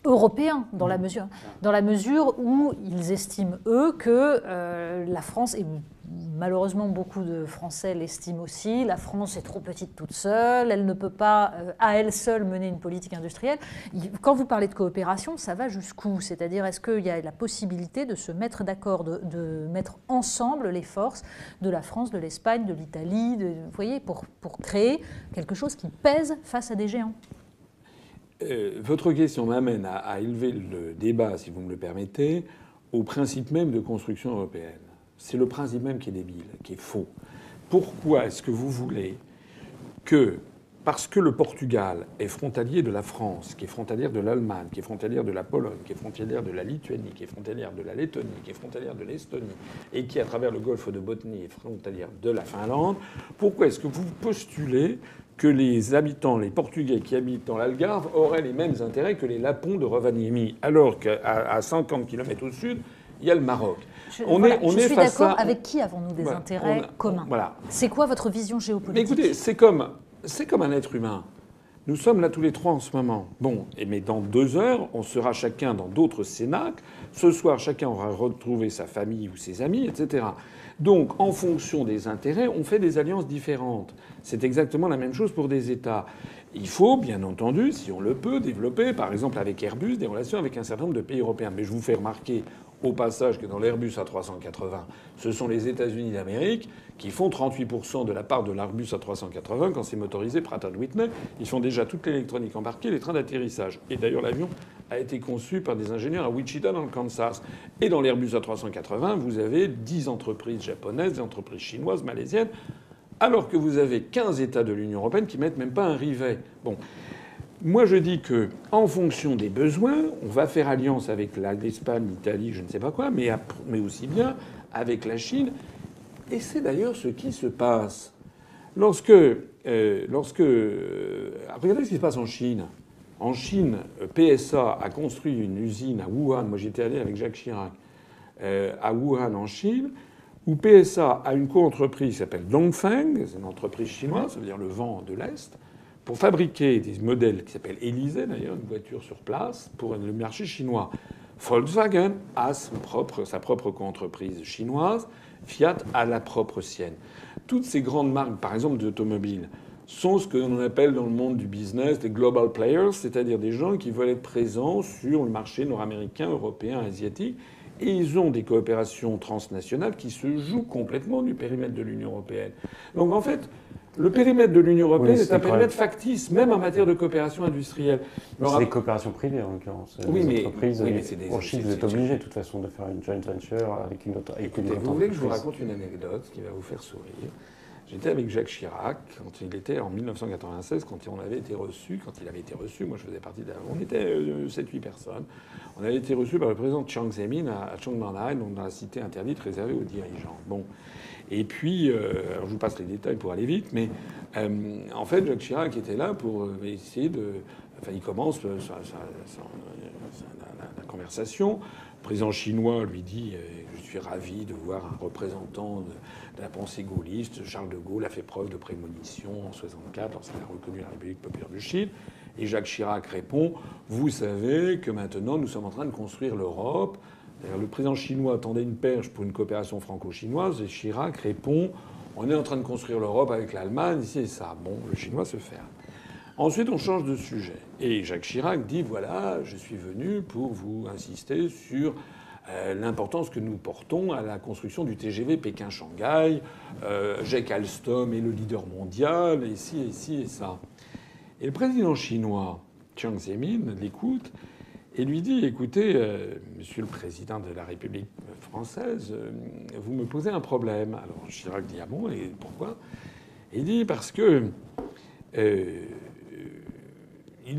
européen, dans la mesure où ils estiment, eux, que la France, et malheureusement beaucoup de Français l'estiment aussi, la France est trop petite toute seule, elle ne peut pas à elle seule mener une politique industrielle. Quand vous parlez de coopération, ça va jusqu'où? C'est-à-dire, est-ce qu'il y a la possibilité de se mettre d'accord, de mettre ensemble les forces de la France, de l'Espagne, de l'Italie, vous voyez, pour créer quelque chose qui pèse face à des géants? Votre question m'amène à élever le débat, si vous me le permettez, au principe même de construction européenne. C'est le principe même qui est débile, qui est faux. Pourquoi est-ce que vous voulez que, parce que le Portugal est frontalier de la France, qui est frontalière de l'Allemagne, qui est frontalière de la Pologne, qui est frontalière de la Lituanie, qui est frontalière de la Lettonie, qui est frontalière de l'Estonie, et qui, à travers le golfe de Botnie, est frontalière de la Finlande, pourquoi est-ce que vous postulez que les habitants, les Portugais qui habitent dans l'Algarve, auraient les mêmes intérêts que les Lapons de Rovaniemi, alors qu'à 50 km au sud, il y a le Maroc. Je suis d'accord. Avec qui avons-nous des intérêts communs? Voilà. C'est quoi votre vision géopolitique? Mais écoutez, c'est comme un être humain. Nous sommes là tous les trois en ce moment. Bon, mais dans 2 heures, on sera chacun dans d'autres cénacles. Ce soir, chacun aura retrouvé sa famille ou ses amis, etc. Donc, en fonction des intérêts, on fait des alliances différentes. C'est exactement la même chose pour des États. Il faut, bien entendu, si on le peut, développer, par exemple avec Airbus, des relations avec un certain nombre de pays européens. Mais je vous fais remarquer au passage que dans l'Airbus A380, ce sont les États-Unis d'Amérique qui font 38% de la part de l'Airbus A380 quand c'est motorisé Pratt & Whitney. Ils font déjà toute l'électronique embarquée, les trains d'atterrissage. Et d'ailleurs, l'avion a été conçu par des ingénieurs à Wichita, dans le Kansas. Et dans l'Airbus A380, vous avez 10 entreprises japonaises, des entreprises chinoises, malaisiennes, alors que vous avez 15 États de l'Union européenne qui mettent même pas un rivet. Bon. Moi, je dis que, en fonction des besoins, on va faire alliance avec l'Espagne, l'Italie, je ne sais pas quoi, mais aussi bien avec la Chine. Et c'est d'ailleurs ce qui se passe. Regardez ce qui se passe en Chine. En Chine, PSA a construit une usine à Wuhan. Moi, j'étais allé avec Jacques Chirac à Wuhan, en Chine, où PSA a une co-entreprise qui s'appelle Dongfeng, c'est une entreprise chinoise, ça veut dire le vent de l'Est, pour fabriquer des modèles qui s'appellent Élysée, d'ailleurs, une voiture sur place, pour le marché chinois. Volkswagen a sa propre co-entreprise chinoise, Fiat a la propre sienne. Toutes ces grandes marques, par exemple d'automobiles, sont ce que l'on appelle dans le monde du business des global players, c'est-à-dire des gens qui veulent être présents sur le marché nord-américain, européen, asiatique. Et ils ont des coopérations transnationales qui se jouent complètement du périmètre de l'Union européenne. Donc en fait, le périmètre de l'Union européenne est un périmètre factice, même en matière de coopération industrielle. C'est des coopérations privées, en l'occurrence. Oui, mais entreprises. Oui, mais c'est des, en Chine, vous êtes obligé, de toute façon, de faire une joint venture avec une autre. Écoutez, vous voulez que je vous raconte une anecdote qui va vous faire sourire? J'étais avec Jacques Chirac quand il était en 1996, quand il avait été reçu. Moi je faisais partie on était 7-8 personnes. On avait été reçus par le président Chiang Zemin à Chongmannai, donc dans la cité interdite réservée aux dirigeants. Bon. Et puis, alors je vous passe les détails pour aller vite, mais en fait, Jacques Chirac était là pour essayer de. Enfin, il commence la conversation. Le président chinois lui dit je suis ravi de voir un représentant de la pensée gaulliste. Charles de Gaulle a fait preuve de prémonition en 1964 lorsqu'il a reconnu la République populaire de Chine. Et Jacques Chirac répond vous savez que maintenant nous sommes en train de construire l'Europe. D'ailleurs, le président chinois attendait une perche pour une coopération franco-chinoise et Chirac répond on est en train de construire l'Europe avec l'Allemagne, ici et ça. Bon, le chinois se ferme. Ensuite, on change de sujet. Et Jacques Chirac dit voilà, je suis venu pour vous insister sur l'importance que nous portons à la construction du TGV Pékin-Shanghai. Jacques Alstom est le leader mondial, et ci et ça. Et le président chinois, Jiang Zemin, l'écoute et lui dit, écoutez, monsieur le président de la République française, vous me posez un problème. Alors Chirac dit, ah bon, et pourquoi? Il dit, parce que il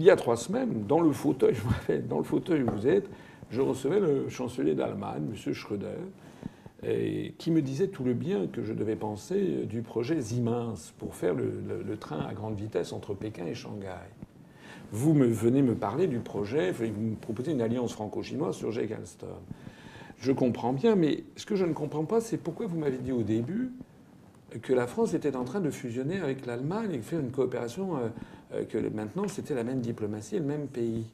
y a 3 semaines, dans le fauteuil, je me rappelle, dans le fauteuil où vous êtes, je recevais le chancelier d'Allemagne, M. Schröder, qui me disait tout le bien que je devais penser du projet Siemens pour faire le train à grande vitesse entre Pékin et Shanghai. Vous venez me parler du projet, vous me proposez une alliance franco-chinoise sur Jake Alstom. Je comprends bien, mais ce que je ne comprends pas, c'est pourquoi vous m'avez dit au début que la France était en train de fusionner avec l'Allemagne et de faire une coopération, que maintenant c'était la même diplomatie et le même pays.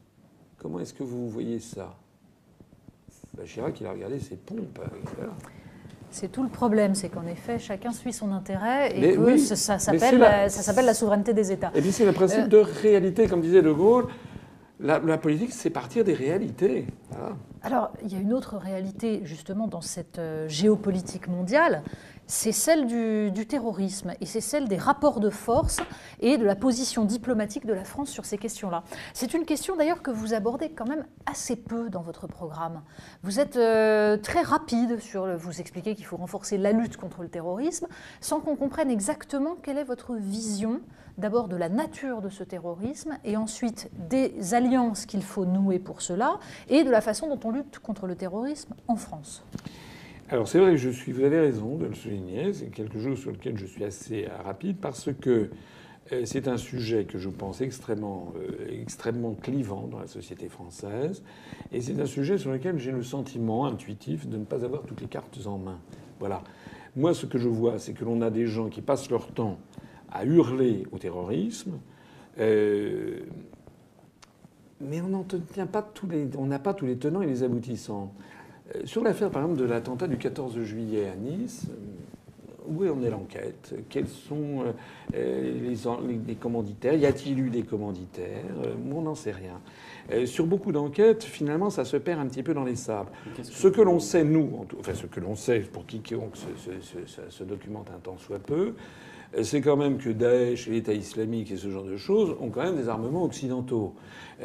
Comment est-ce que vous voyez ça? Chirac, il a regardé ses pompes. Voilà. C'est tout le problème, c'est qu'en effet, chacun suit son intérêt et Mais que oui, ça s'appelle la souveraineté des États. Et puis c'est le principe de réalité, comme disait De Gaulle. La politique, c'est partir des réalités. Voilà. Alors, il y a une autre réalité, justement, dans cette géopolitique mondiale, c'est celle du terrorisme et c'est celle des rapports de force et de la position diplomatique de la France sur ces questions-là. C'est une question, d'ailleurs, que vous abordez quand même assez peu dans votre programme. Vous êtes très rapide sur vous expliquer qu'il faut renforcer la lutte contre le terrorisme sans qu'on comprenne exactement quelle est votre vision d'abord de la nature de ce terrorisme et ensuite des alliances qu'il faut nouer pour cela et de la façon dont on lutte contre le terrorisme en France. Alors c'est vrai que vous avez raison de le souligner, c'est quelque chose sur lequel je suis assez rapide parce que c'est un sujet que je pense extrêmement clivant dans la société française et c'est un sujet sur lequel j'ai le sentiment intuitif de ne pas avoir toutes les cartes en main. Voilà. Moi, ce que je vois, c'est que l'on a des gens qui passent leur temps à hurler au terrorisme, mais on n'a pas tous les tenants et les aboutissants. Sur l'affaire, par exemple, de l'attentat du 14 juillet à Nice, où en est l'enquête? Quels sont les commanditaires? Y a-t-il eu des commanditaires? On n'en sait rien. Sur beaucoup d'enquêtes, finalement, ça se perd un petit peu dans les sables. Ce que l'on sait, nous, enfin ce que l'on sait pour quiconque se documente un tant soit peu, c'est quand même que Daesh et l'État islamique et ce genre de choses ont quand même des armements occidentaux,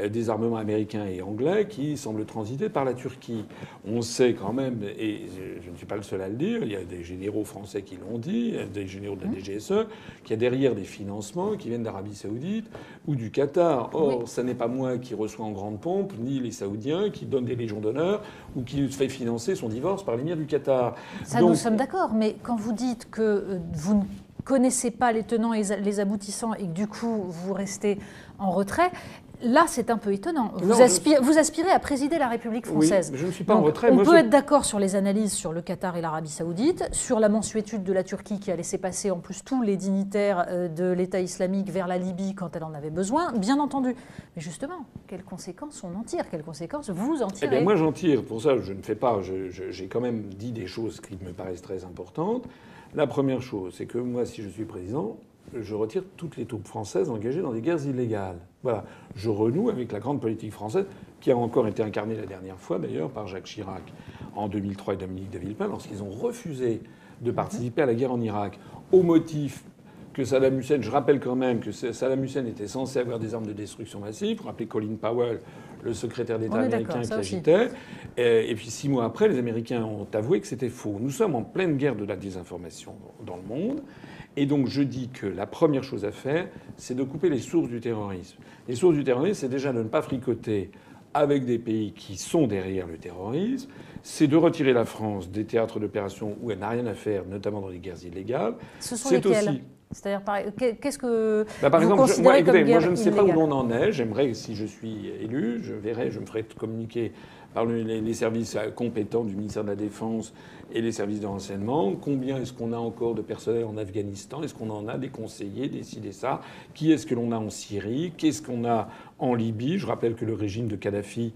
des armements américains et anglais qui semblent transiter par la Turquie. On sait quand même, et je ne suis pas le seul à le dire, il y a des généraux français qui l'ont dit, des généraux de la DGSE, qu'il y a derrière des financements qui viennent d'Arabie Saoudite ou du Qatar. Or, ça n'est pas moi qui reçois en grande pompe, ni les Saoudiens qui donnent des légions d'honneur ou qui fait financer son divorce par l'émir du Qatar. Ça, nous sommes d'accord, mais quand vous dites que vous ne connaissez pas les tenants et les aboutissants et que du coup vous restez en retrait, là c'est un peu étonnant. Vous aspirez à présider la République française. Oui, mais je ne suis pas donc, en retrait. On peut être d'accord sur les analyses sur le Qatar et l'Arabie Saoudite, sur la mansuétude de la Turquie qui a laissé passer en plus tous les dignitaires de l'État islamique vers la Libye quand elle en avait besoin, bien entendu. Mais justement, quelles conséquences on en tire? Quelles conséquences vous en tirez? Eh bien, moi j'en tire. Pour ça, je ne fais pas. J'ai quand même dit des choses qui me paraissent très importantes. La première chose, c'est que moi, si je suis président, je retire toutes les troupes françaises engagées dans des guerres illégales. Voilà. Je renoue avec la grande politique française, qui a encore été incarnée la dernière fois, d'ailleurs, par Jacques Chirac en 2003 et Dominique de Villepin, lorsqu'ils ont refusé de participer à la guerre en Irak, au motif que Saddam Hussein, je rappelle quand même que Saddam Hussein était censé avoir des armes de destruction massive. Vous rappelez Colin Powell, le secrétaire d'État américain qui agitait. Et puis 6 mois après, les Américains ont avoué que c'était faux. Nous sommes en pleine guerre de la désinformation dans le monde. Et donc je dis que la première chose à faire, c'est de couper les sources du terrorisme. Les sources du terrorisme, c'est déjà de ne pas fricoter avec des pays qui sont derrière le terrorisme. C'est de retirer la France des théâtres d'opération où elle n'a rien à faire, notamment dans les guerres illégales. Ce sont lesquels ? C'est-à-dire, qu'est-ce que par exemple, considérez comme guerre moi, je ne sais pas où illégale? l'on en est. J'aimerais, si je suis élu, je me ferai communiquer par les services compétents du ministère de la Défense et les services de renseignement. Combien est-ce qu'on a encore de personnel en Afghanistan? Est-ce qu'on en a des conseillers, décider ça? Qui est-ce que l'on a en Syrie? Qu'est-ce qu'on a en Libye? Je rappelle que le régime de Kadhafi,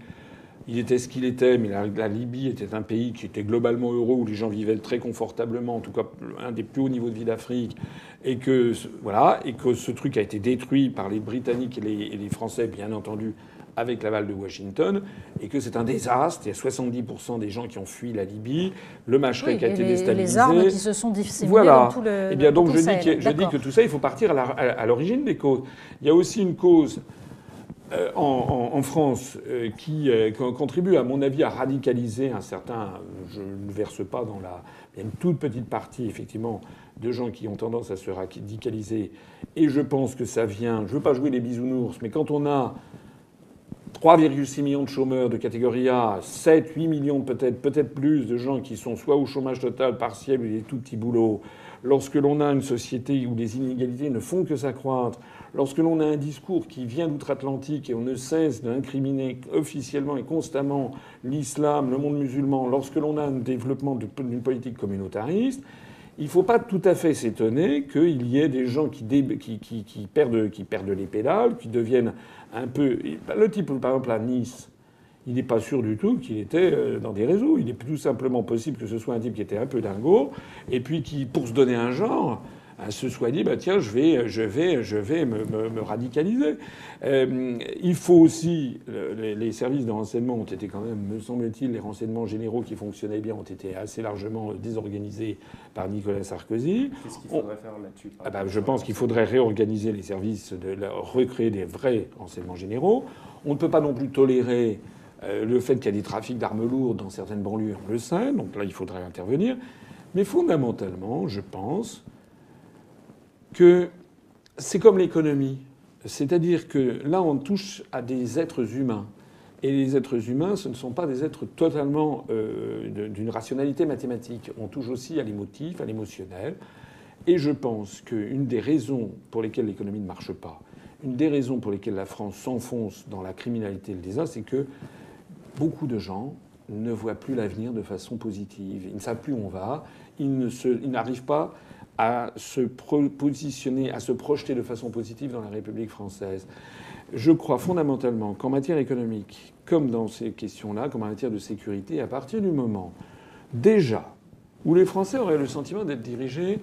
il était ce qu'il était, mais la Libye était un pays qui était globalement heureux, où les gens vivaient très confortablement, en tout cas un des plus hauts niveaux de vie d'Afrique, et que ce truc a été détruit par les Britanniques et les Français, bien entendu, avec l'aval de Washington, et que c'est un désastre. Il y a 70% des gens qui ont fui la Libye, le Machrek a été déstabilisé. Les armes qui se sont disséminées voilà. dans tout le Eh bien, donc je dis que tout ça, il faut partir à l'origine des causes. Il y a aussi une cause en France qui contribue, à mon avis, à radicaliser un certain... Je ne verse pas dans la... Il y a une toute petite partie, effectivement, de gens qui ont tendance à se radicaliser. Et je pense que ça vient... Je ne veux pas jouer les bisounours, mais quand on a 3,6 millions de chômeurs de catégorie A, 7, 8 millions peut-être plus de gens qui sont soit au chômage total, partiel ou des tout petits boulots, lorsque l'on a une société où les inégalités ne font que s'accroître, lorsque l'on a un discours qui vient d'outre-Atlantique et on ne cesse d'incriminer officiellement et constamment l'islam, le monde musulman, lorsque l'on a un développement d'une politique communautariste, il ne faut pas tout à fait s'étonner qu'il y ait des gens qui perdent les pédales, qui deviennent un peu... Le type, par exemple, à Nice, il n'est pas sûr du tout qu'il était dans des réseaux. Il est tout simplement possible que ce soit un type qui était un peu dingo, et puis qui, pour se donner un genre, se soit dit bah tiens, je vais me radicaliser. Il faut aussi les services de renseignement ont été quand même, me semble-t-il, les renseignements généraux qui fonctionnaient bien ont été assez largement désorganisés par Nicolas Sarkozy. Qu'est-ce qu'il faudrait faire là-dessus? Je pense qu'il faudrait réorganiser les services, recréer des vrais renseignements généraux. On ne peut pas non plus tolérer le fait qu'il y a des trafics d'armes lourdes dans certaines banlieues, on le sait, donc là il faudrait intervenir. Mais fondamentalement, je pense que c'est comme l'économie. C'est-à-dire que là, on touche à des êtres humains. Et les êtres humains, ce ne sont pas des êtres totalement d'une rationalité mathématique. On touche aussi à l'émotif, à l'émotionnel. Et je pense qu'une des raisons pour lesquelles l'économie ne marche pas, une des raisons pour lesquelles la France s'enfonce dans la criminalité et le désastre, c'est que beaucoup de gens ne voient plus l'avenir de façon positive. Ils ne savent plus où on va. Ils n'arrivent pas à se positionner, à se projeter de façon positive dans la République française. Je crois fondamentalement qu'en matière économique, comme dans ces questions-là, comme en matière de sécurité, à partir du moment, déjà, où les Français auraient le sentiment d'être dirigés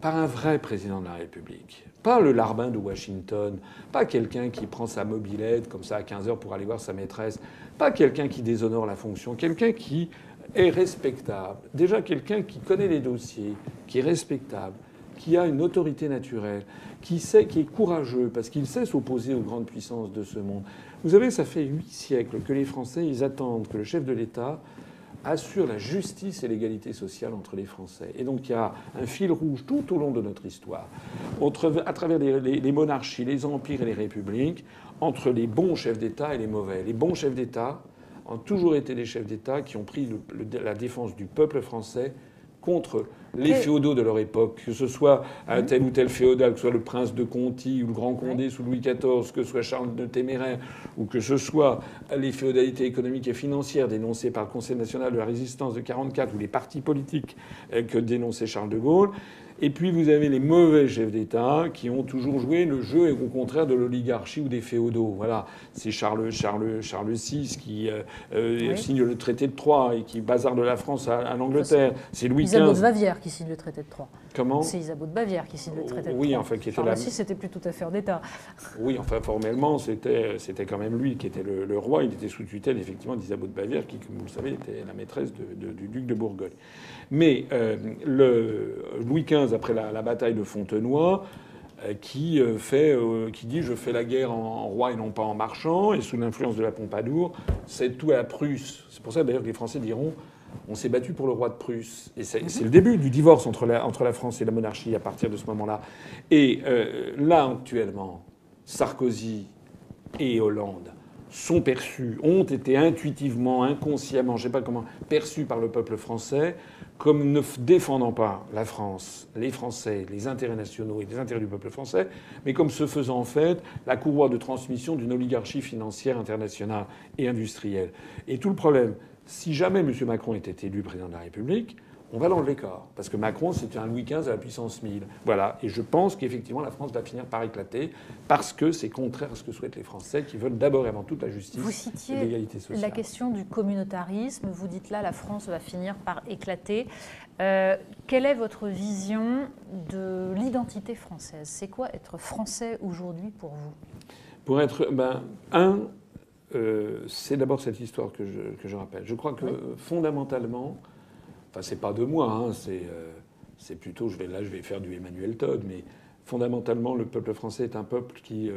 par un vrai président de la République, pas le larbin de Washington, pas quelqu'un qui prend sa mobilette comme ça à 15h pour aller voir sa maîtresse, pas quelqu'un qui déshonore la fonction, quelqu'un qui est respectable. Déjà quelqu'un qui connaît les dossiers, qui est respectable, qui a une autorité naturelle, qui est courageux parce qu'il sait s'opposer aux grandes puissances de ce monde. Vous savez, ça fait 8 siècles que les Français, ils attendent que le chef de l'État assure la justice et l'égalité sociale entre les Français. Et donc il y a un fil rouge tout au long de notre histoire, à travers les monarchies, les empires et les républiques, entre les bons chefs d'État et les mauvais. Les bons chefs d'État ont toujours été des chefs d'État qui ont pris la défense du peuple français contre les féodaux de leur époque, que ce soit un tel ou tel féodal, que ce soit le prince de Conti ou le grand Condé sous Louis XIV, que ce soit Charles de Téméraire, ou que ce soit les féodalités économiques et financières dénoncées par le Conseil national de la résistance de 1944 ou les partis politiques que dénonçait Charles de Gaulle. Et puis vous avez les mauvais chefs d'État qui ont toujours joué le jeu au contraire de l'oligarchie ou des féodaux. Voilà, c'est Charles VI qui signe le traité de Troyes et qui bazarde la France à l'Angleterre. C'est Louis XV. Isabeau de Bavière qui signe le traité de Troyes. Comment ? C'est Isabeau de Bavière qui signe le traité de Troyes. Oui, enfin, qui était Charles VI, c'était plus tout à fait d'État. Oui, enfin, formellement, c'était quand même lui qui était le roi. Il était sous tutelle, effectivement, d'Isabeau de Bavière, qui, comme vous le savez, était la maîtresse du duc de Bourgogne. Mais Louis XV, après la bataille de Fontenoy, qui dit « je fais la guerre en roi et non pas en marchand », et sous l'influence de la Pompadour, c'est tout à la Prusse. C'est pour ça, d'ailleurs, que les Français diront « on s'est battu pour le roi de Prusse ». Et c'est le début du divorce entre la France et la monarchie à partir de ce moment-là. Et là, actuellement, Sarkozy et Hollande ont été intuitivement, inconsciemment, je ne sais pas comment, perçus par le peuple français comme ne défendant pas la France, les Français, les intérêts nationaux et les intérêts du peuple français, mais comme se faisant en fait la courroie de transmission d'une oligarchie financière internationale et industrielle. Et tout le problème, si jamais M. Macron était élu président de la République, on va l'enlever corps. Parce que Macron, c'était un Louis XV à la puissance 1000. Voilà. Et je pense qu'effectivement, la France va finir par éclater parce que c'est contraire à ce que souhaitent les Français qui veulent d'abord et avant tout la justice et l'égalité sociale. Vous citiez la question du communautarisme. Vous dites là, la France va finir par éclater. Quelle est votre vision de l'identité française ? C'est quoi être français aujourd'hui pour vous ? Pour être... c'est d'abord cette histoire que je rappelle. Je crois que fondamentalement, enfin c'est pas de moi, hein, c'est plutôt, je vais faire du Emmanuel Todd, mais fondamentalement le peuple français est un peuple qui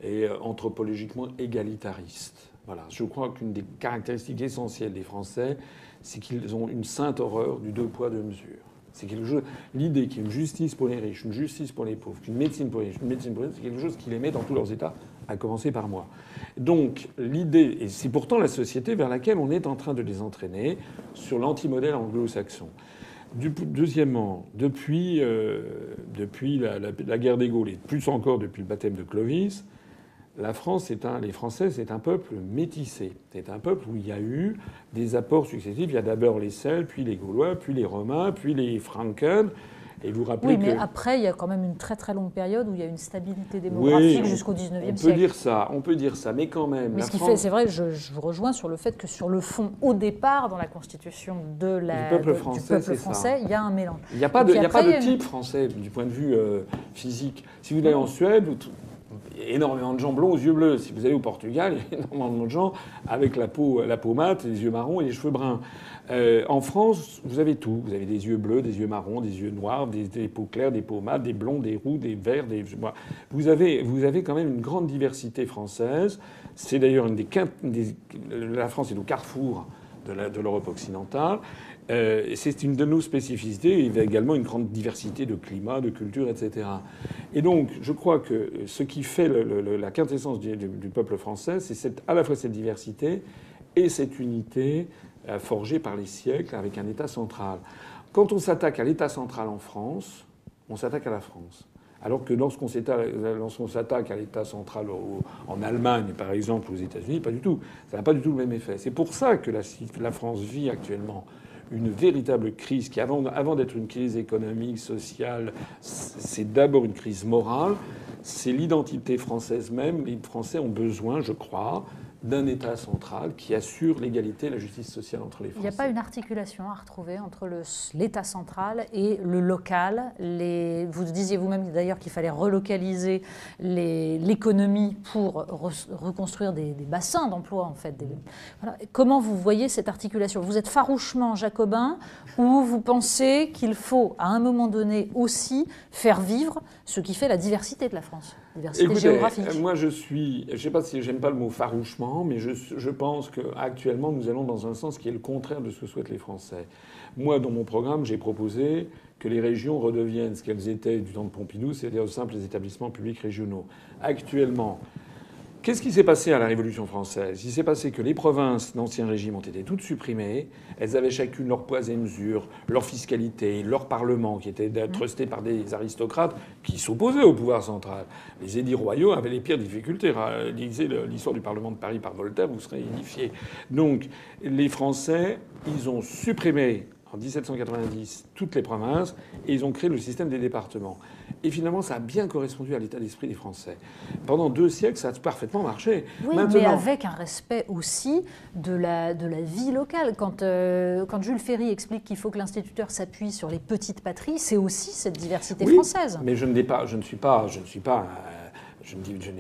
est anthropologiquement égalitariste. Voilà. Je crois qu'une des caractéristiques essentielles des Français, c'est qu'ils ont une sainte horreur du deux poids, deux mesures. C'est quelque chose. L'idée qu'il y ait une justice pour les riches, une justice pour les pauvres, qu'une médecine pour les riches, une médecine pour les pauvres, c'est quelque chose qui les met dans tous leurs états, à commencer par moi. Donc l'idée, et c'est pourtant la société vers laquelle on est en train de les entraîner, sur l'antimodèle anglo-saxon. Deuxièmement, depuis la guerre des Gaules, et plus encore depuis le baptême de Clovis, les Français, c'est un peuple métissé. C'est un peuple où il y a eu des apports successifs. Il y a d'abord les Celtes, puis les Gaulois, puis les Romains, puis les Franken. Et vous rappelez mais après, il y a quand même une très très longue période où il y a une stabilité démographique jusqu'au XIXe siècle. On peut dire ça, mais quand même. Mais c'est vrai, je vous rejoins sur le fait que sur le fond, au départ, dans la constitution du peuple français, il y a un mélange. Il n'y a pas de type français du point de vue physique. Si vous allez en Suède, il y a énormément de gens blonds aux yeux bleus. Si vous allez au Portugal, il y a énormément de gens avec la peau mate, les yeux marrons et les cheveux bruns. En France, vous avez tout. Vous avez des yeux bleus, des yeux marrons, des yeux noirs, des peaux claires, des peaux mates, des blonds, des roux, des verts. Vous avez quand même une grande diversité française. C'est d'ailleurs la France est au carrefour de l'Europe occidentale. C'est une de nos spécificités. Il y a également une grande diversité de climat, de culture, etc. Et donc, je crois que ce qui fait la quintessence du peuple français, c'est à la fois cette diversité et cette unité forgée par les siècles avec un État central. Quand on s'attaque à l'État central en France, on s'attaque à la France. Alors que lorsqu'on s'attaque à l'État central en Allemagne, par exemple, aux États-Unis, pas du tout. Ça n'a pas du tout le même effet. C'est pour ça que la France vit actuellement une véritable crise qui, avant d'être une crise économique, sociale, c'est d'abord une crise morale. C'est l'identité française même. Les Français ont besoin, je crois, d'un État central qui assure l'égalité et la justice sociale entre les Français. Il n'y a pas une articulation à retrouver entre l'État central et le local. Vous disiez vous-même d'ailleurs qu'il fallait relocaliser l'économie pour reconstruire des bassins d'emploi, en fait. Voilà. Comment vous voyez cette articulation? Vous êtes farouchement jacobin ou vous pensez qu'il faut, à un moment donné aussi, faire vivre ce qui fait la diversité de la France, diversité géographique? Moi, je ne sais pas si j'aime pas le mot farouchement, mais je pense qu'actuellement, nous allons dans un sens qui est le contraire de ce que souhaitent les Français. Moi, dans mon programme, j'ai proposé que les régions redeviennent ce qu'elles étaient du temps de Pompidou, c'est-à-dire de simples établissements publics régionaux. Actuellement, qu'est-ce qui s'est passé à la Révolution française? Il s'est passé que les provinces d'Ancien Régime ont été toutes supprimées. Elles avaient chacune leur poids et mesure, leur fiscalité, leur parlement, qui était trusté par des aristocrates qui s'opposaient au pouvoir central. Les édits royaux avaient les pires difficultés. Lisez l'histoire du Parlement de Paris par Voltaire, vous serez édifiés. Donc, les Français, ils ont supprimé en 1790 toutes les provinces et ils ont créé le système des départements. Et finalement, ça a bien correspondu à l'état d'esprit des Français. Pendant 2 siècles, ça a parfaitement marché. Oui, mais avec un respect aussi de la vie locale. Quand Jules Ferry explique qu'il faut que l'instituteur s'appuie sur les petites patries, c'est aussi cette diversité française. Mais je n'ai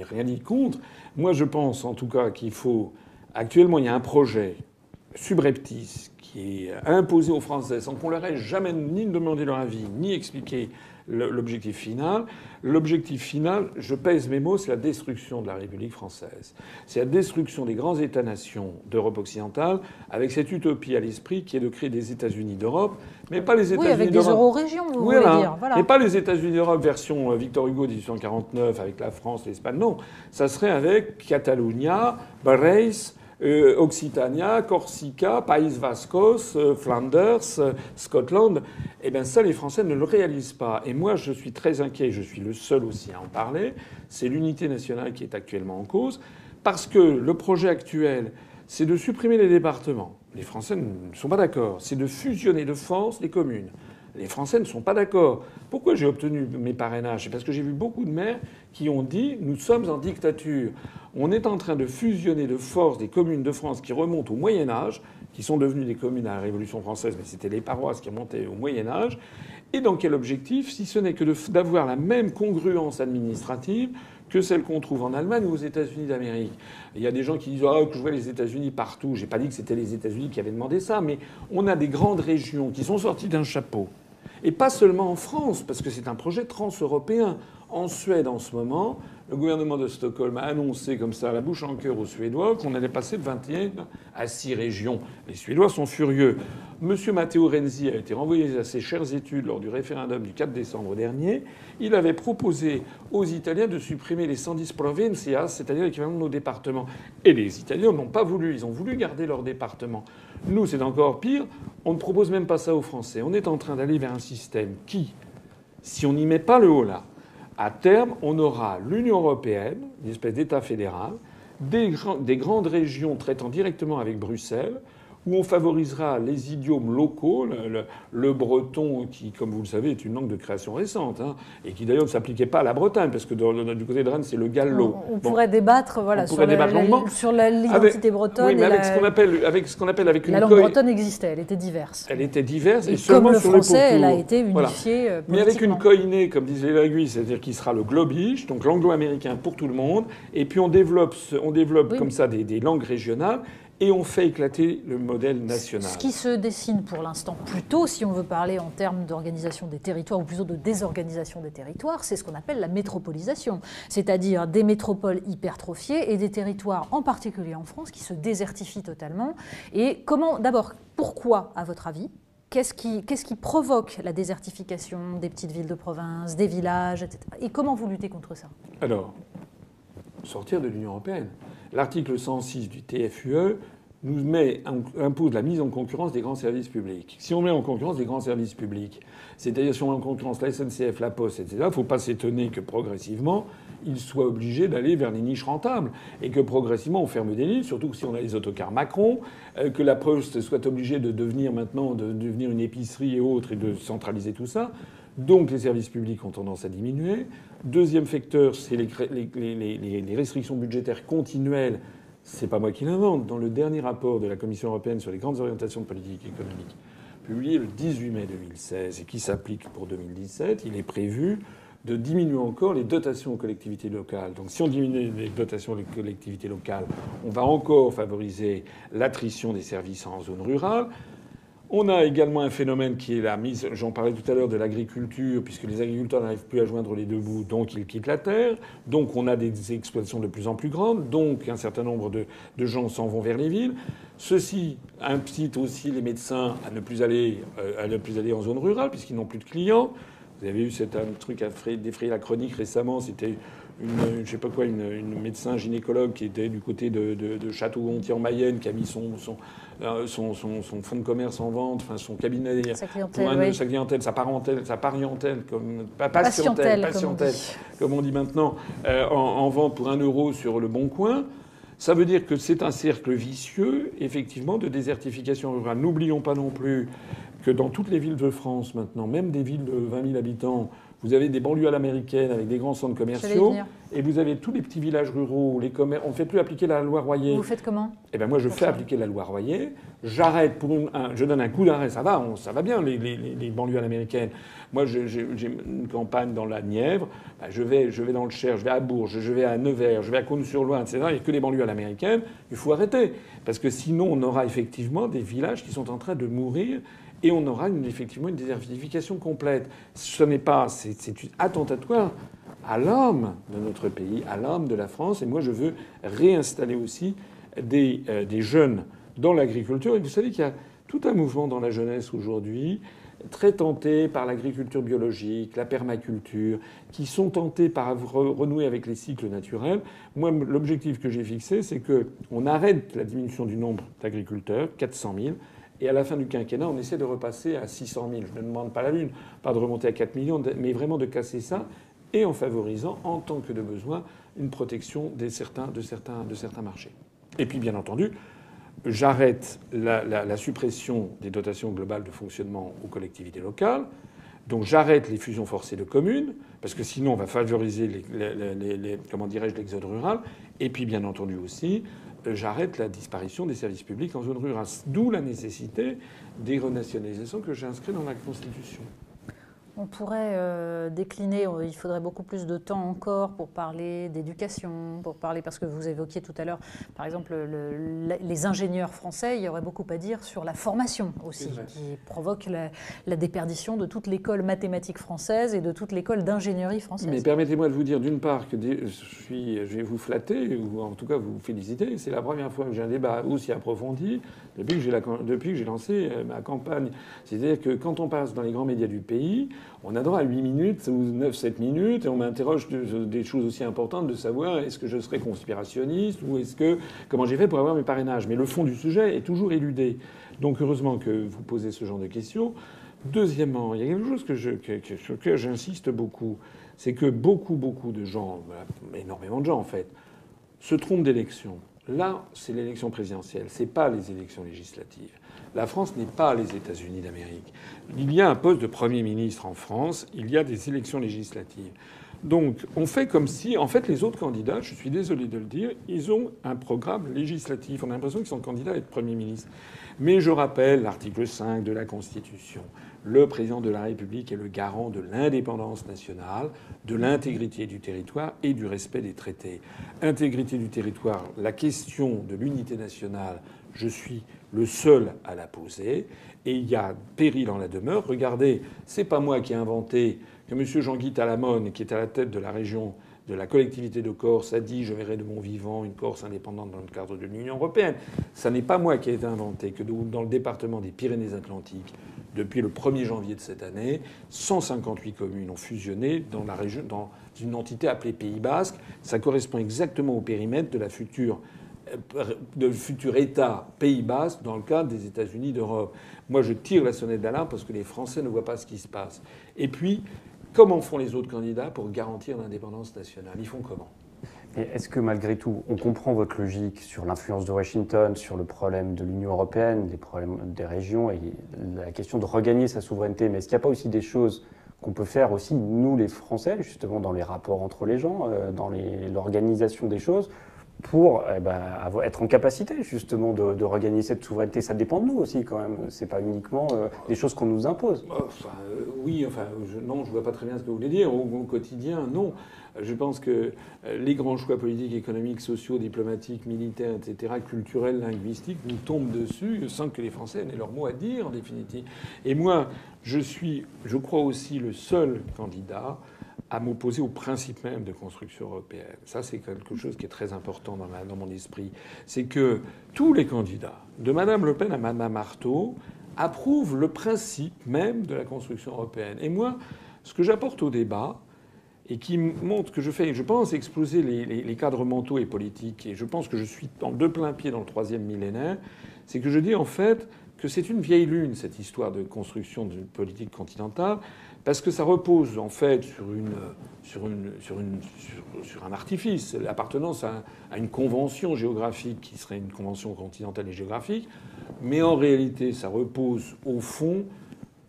rien dit contre. Moi, je pense en tout cas qu'il faut... Actuellement, il y a un projet subreptice qui est imposé aux Français sans qu'on leur ait jamais ni demandé leur avis, ni expliqué l'objectif final. L'objectif final, je pèse mes mots, c'est la destruction de la République française. C'est la destruction des grands États-nations d'Europe occidentale, avec cette utopie à l'esprit qui est de créer des États-Unis d'Europe, mais pas les États-Unis d'Europe. Oui, avec des euro-régions, vous voulez dire. Voilà. Mais pas les États-Unis d'Europe version Victor Hugo 1849 avec la France, l'Espagne. Non, ça serait avec Catalunya, Barreis, Occitania, Corsica, Pays Vascos, Flanders, Scotland. Eh bien ça, les Français ne le réalisent pas. Et moi, je suis très inquiet, je suis le seul aussi à en parler. C'est l'unité nationale qui est actuellement en cause. Parce que le projet actuel, c'est de supprimer les départements. Les Français ne sont pas d'accord. C'est de fusionner de force les communes. Les Français ne sont pas d'accord. Pourquoi j'ai obtenu mes parrainages? C'est parce que j'ai vu beaucoup de maires qui ont dit « nous sommes en dictature ». On est en train de fusionner de force des communes de France qui remontent au Moyen-Âge, qui sont devenues des communes à la Révolution française, mais c'était les paroisses qui remontaient au Moyen-Âge. Et dans quel objectif? Si ce n'est que d'avoir la même congruence administrative que celles qu'on trouve en Allemagne ou aux États-Unis d'Amérique. Il y a des gens qui disent que je vois les États-Unis partout. J'ai pas dit que c'était les États-Unis qui avaient demandé ça, mais on a des grandes régions qui sont sorties d'un chapeau. Et pas seulement en France, parce que c'est un projet transeuropéen. En Suède, en ce moment, le gouvernement de Stockholm a annoncé comme ça, la bouche en cœur aux Suédois, qu'on allait passer de 21 à 6 régions. Les Suédois sont furieux. Monsieur Matteo Renzi a été renvoyé à ses chères études lors du référendum du 4 décembre dernier. Il avait proposé aux Italiens de supprimer les 110 provincias, c'est-à-dire l'équivalent de nos départements. Et les Italiens n'ont pas voulu. Ils ont voulu garder leurs départements. Nous, c'est encore pire. On ne propose même pas ça aux Français. On est en train d'aller vers un système qui, si on n'y met pas le haut là, à terme, on aura l'Union européenne, une espèce d'État fédéral, des grandes régions traitant directement avec Bruxelles, où on favorisera les idiomes locaux, le breton qui, comme vous le savez, est une langue de création récente, hein, et qui d'ailleurs ne s'appliquait pas à la Bretagne, parce que du côté de Rennes, c'est le gallo. On pourrait débattre, voilà, sur l'identité bretonne. Oui, mais avec ce qu'on appelle avec une la langue bretonne existait, elle était diverse. Elle était diverse, et comme seulement le sur français, le elle a été unifiée politiquement. Mais avec une coïnée, comme disait Lagui, c'est-à-dire qu'il sera le globish, donc l'anglo-américain pour tout le monde, et puis on développe comme ça des langues régionales. Et on fait éclater le modèle national. Ce qui se dessine pour l'instant plutôt, si on veut parler en termes d'organisation des territoires, ou plutôt de désorganisation des territoires, c'est ce qu'on appelle la métropolisation. C'est-à-dire des métropoles hypertrophiées et des territoires, en particulier en France, qui se désertifient totalement. Et comment, d'abord, pourquoi, à votre avis, qu'est-ce qui provoque la désertification des petites villes de province, des villages, etc. Et comment vous luttez contre ça? Alors, sortir de l'Union européenne. L'article 106 du TFUE impose la mise en concurrence des grands services publics. Si on met en concurrence des grands services publics, c'est-à-dire si on met en concurrence la SNCF, la Poste, etc., il ne faut pas s'étonner que progressivement, ils soient obligés d'aller vers les niches rentables et que progressivement on ferme des lignes, surtout que si on a les autocars Macron, que la Poste soit obligée de devenir une épicerie et autres et de centraliser tout ça. Donc les services publics ont tendance à diminuer. Deuxième facteur, c'est les restrictions budgétaires continuelles. C'est pas moi qui l'invente. Dans le dernier rapport de la Commission européenne sur les grandes orientations de politique économique, publié le 18 mai 2016 et qui s'applique pour 2017, il est prévu de diminuer encore les dotations aux collectivités locales. Donc si on diminue les dotations aux collectivités locales, on va encore favoriser l'attrition des services en zone rurale. On a également un phénomène qui est la mise, j'en parlais tout à l'heure, de l'agriculture, puisque les agriculteurs n'arrivent plus à joindre les deux bouts, donc ils quittent la terre. Donc on a des exploitations de plus en plus grandes, donc un certain nombre de gens s'en vont vers les villes. Ceci incite aussi les médecins à ne plus aller en zone rurale, puisqu'ils n'ont plus de clients. Vous avez eu un truc à défrayer la chronique récemment, c'était une médecin gynécologue qui était du côté de Château-Gontier enMayenne, qui a mis son fonds de commerce en vente, enfin son cabinet, sa clientèle, sa patientèle, comme on dit maintenant, en vente pour 1 euro sur le Bon Coin. Ça veut dire que c'est un cercle vicieux, effectivement, de désertification rurale. N'oublions pas non plus que dans toutes les villes de France maintenant, même des villes de 20 000 habitants, vous avez des banlieues à l'américaine avec des grands centres commerciaux, et vous avez tous les petits villages ruraux, les commerces. On ne fait plus appliquer la loi Royer. Vous faites comment? Eh ben moi, je fais appliquer la loi Royer. J'arrête je donne un coup d'arrêt. Ça va bien les banlieues à l'américaine. Moi, j'ai une campagne dans la Nièvre. Ben, je vais dans le Cher, je vais à Bourges, je vais à Nevers, je vais à Cosne-sur-Loire, etc. Il n'y a que les banlieues à l'américaine. Il faut arrêter parce que sinon, on aura effectivement des villages qui sont en train de mourir. Et on aura effectivement une désertification complète. C'est attentatoire à l'âme de notre pays, à l'âme de la France. Et moi, je veux réinstaller aussi des jeunes dans l'agriculture. Et vous savez qu'il y a tout un mouvement dans la jeunesse aujourd'hui, très tenté par l'agriculture biologique, la permaculture, qui sont tentés par renouer avec les cycles naturels. Moi, l'objectif que j'ai fixé, c'est qu'on arrête la diminution du nombre d'agriculteurs, 400 000, et à la fin du quinquennat, on essaie de repasser à 600 000. Je ne demande pas la lune, pas de remonter à 4 millions, mais vraiment de casser ça, et en favorisant, en tant que de besoin, une protection de certains marchés. Et puis, bien entendu, j'arrête la suppression des dotations globales de fonctionnement aux collectivités locales. Donc j'arrête les fusions forcées de communes, parce que sinon on va favoriser l'exode rural. Et puis, bien entendu aussi, j'arrête la disparition des services publics en zone rurale. D'où la nécessité des renationalisations que j'ai inscrites dans la Constitution. On pourrait décliner, il faudrait beaucoup plus de temps encore pour parler d'éducation, pour parler, parce que vous évoquiez tout à l'heure, par exemple, les ingénieurs français, il y aurait beaucoup à dire sur la formation aussi, qui provoque la déperdition de toute l'école mathématique française et de toute l'école d'ingénierie française. Mais permettez-moi de vous dire d'une part que je vais vous flatter, ou en tout cas vous féliciter, c'est la première fois que j'ai un débat aussi approfondi depuis que j'ai lancé ma campagne. C'est-à-dire que quand on passe dans les grands médias du pays, on a droit à 8 minutes ou 9-7 minutes et on m'interroge des choses aussi importantes de savoir est-ce que je serais conspirationniste ou comment j'ai fait pour avoir mes parrainages. Mais le fond du sujet est toujours éludé. Donc heureusement que vous posez ce genre de questions. Deuxièmement, il y a quelque chose sur lequel j'insiste beaucoup, c'est que beaucoup de gens, énormément de gens en fait, se trompent d'élection. Là, c'est l'élection présidentielle, c'est pas les élections législatives. La France n'est pas les États-Unis d'Amérique. Il y a un poste de Premier ministre en France, il y a des élections législatives. Donc on fait comme si, en fait, les autres candidats, je suis désolé de le dire, ils ont un programme législatif. On a l'impression qu'ils sont candidats à être Premier ministre. Mais je rappelle l'article 5 de la Constitution. Le président de la République est le garant de l'indépendance nationale, de l'intégrité du territoire et du respect des traités. Intégrité du territoire, la question de l'unité nationale, je suis le seul à la poser. Et il y a péril en la demeure. Regardez, c'est pas moi qui ai inventé que M. Jean-Guy Talamone, qui est à la tête de la région de la collectivité de Corse, a dit « Je verrai de mon vivant une Corse indépendante dans le cadre de l'Union européenne ». Ça n'est pas moi qui ai été inventé, que dans le département des Pyrénées-Atlantiques, depuis le 1er janvier de cette année, 158 communes ont fusionné dans la région, dans une entité appelée Pays Basque. Ça correspond exactement au périmètre de le futur État Pays Basque dans le cadre des États-Unis d'Europe. Moi, je tire la sonnette d'alarme parce que les Français ne voient pas ce qui se passe. Et puis, comment font les autres candidats pour garantir l'indépendance nationale? Ils font comment? Et est-ce que malgré tout, on comprend votre logique sur l'influence de Washington, sur le problème de l'Union européenne, les problèmes des régions et la question de regagner sa souveraineté? Mais est-ce qu'il n'y a pas aussi des choses qu'on peut faire aussi, nous les Français, justement dans les rapports entre les gens, dans l'organisation des choses, pour être en capacité justement de regagner cette souveraineté? Ça dépend de nous aussi quand même. C'est pas uniquement des choses qu'on nous impose. Oui, non, je vois pas très bien ce que vous voulez dire. Au quotidien, non. Je pense que les grands choix politiques, économiques, sociaux, diplomatiques, militaires, etc., culturels, linguistiques, nous tombent dessus sans que les Français aient leur mot à dire, en définitive. Et moi, je crois aussi le seul candidat à m'opposer au principe même de construction européenne. Ça, c'est quelque chose qui est très important dans mon esprit. C'est que tous les candidats, de Mme Le Pen à Mme Artaud, approuvent le principe même de la construction européenne. Et moi, ce que j'apporte au débat, et qui montre que je pense exploser les cadres mentaux et politiques, et je pense que je suis de plein pied dans le 3e millénaire, c'est que je dis en fait que c'est une vieille lune, cette histoire de construction d'une politique continentale, parce que ça repose en fait sur un artifice, l'appartenance à une convention géographique qui serait une convention continentale et géographique, mais en réalité ça repose au fond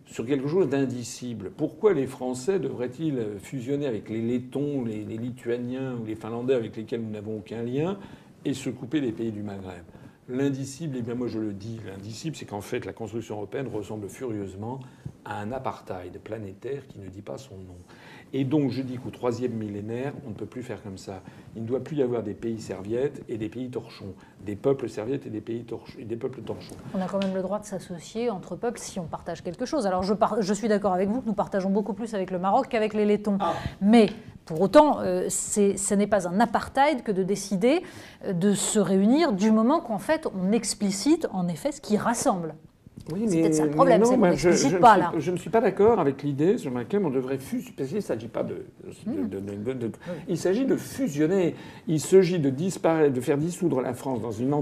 sur quelque chose d'indicible. Pourquoi les Français devraient-ils fusionner avec les Lettons, les Lituaniens ou les Finlandais avec lesquels nous n'avons aucun lien et se couper des pays du Maghreb? L'indicible, eh bien moi je le dis, l'indicible c'est qu'en fait la construction européenne ressemble furieusement à un apartheid planétaire qui ne dit pas son nom. Et donc je dis qu'au 3e millénaire, on ne peut plus faire comme ça. Il ne doit plus y avoir des pays serviettes et des pays torchons, des peuples serviettes et des peuples torchons. On a quand même le droit de s'associer entre peuples si on partage quelque chose. Alors je suis d'accord avec vous que nous partageons beaucoup plus avec le Maroc qu'avec les Lettons. Ah. Mais pour autant, ce n'est pas un apartheid que de décider de se réunir du moment qu'en fait on explicite en effet ce qui rassemble. Oui, c'est peut-être ça le problème, c'est qu'on n'explicite pas là. Je ne suis pas d'accord avec l'idée sur laquelle on devrait fusionner. Parce qu'il ne s'agit pas il s'agit de fusionner. Il s'agit de disparaître, de faire dissoudre la France dans une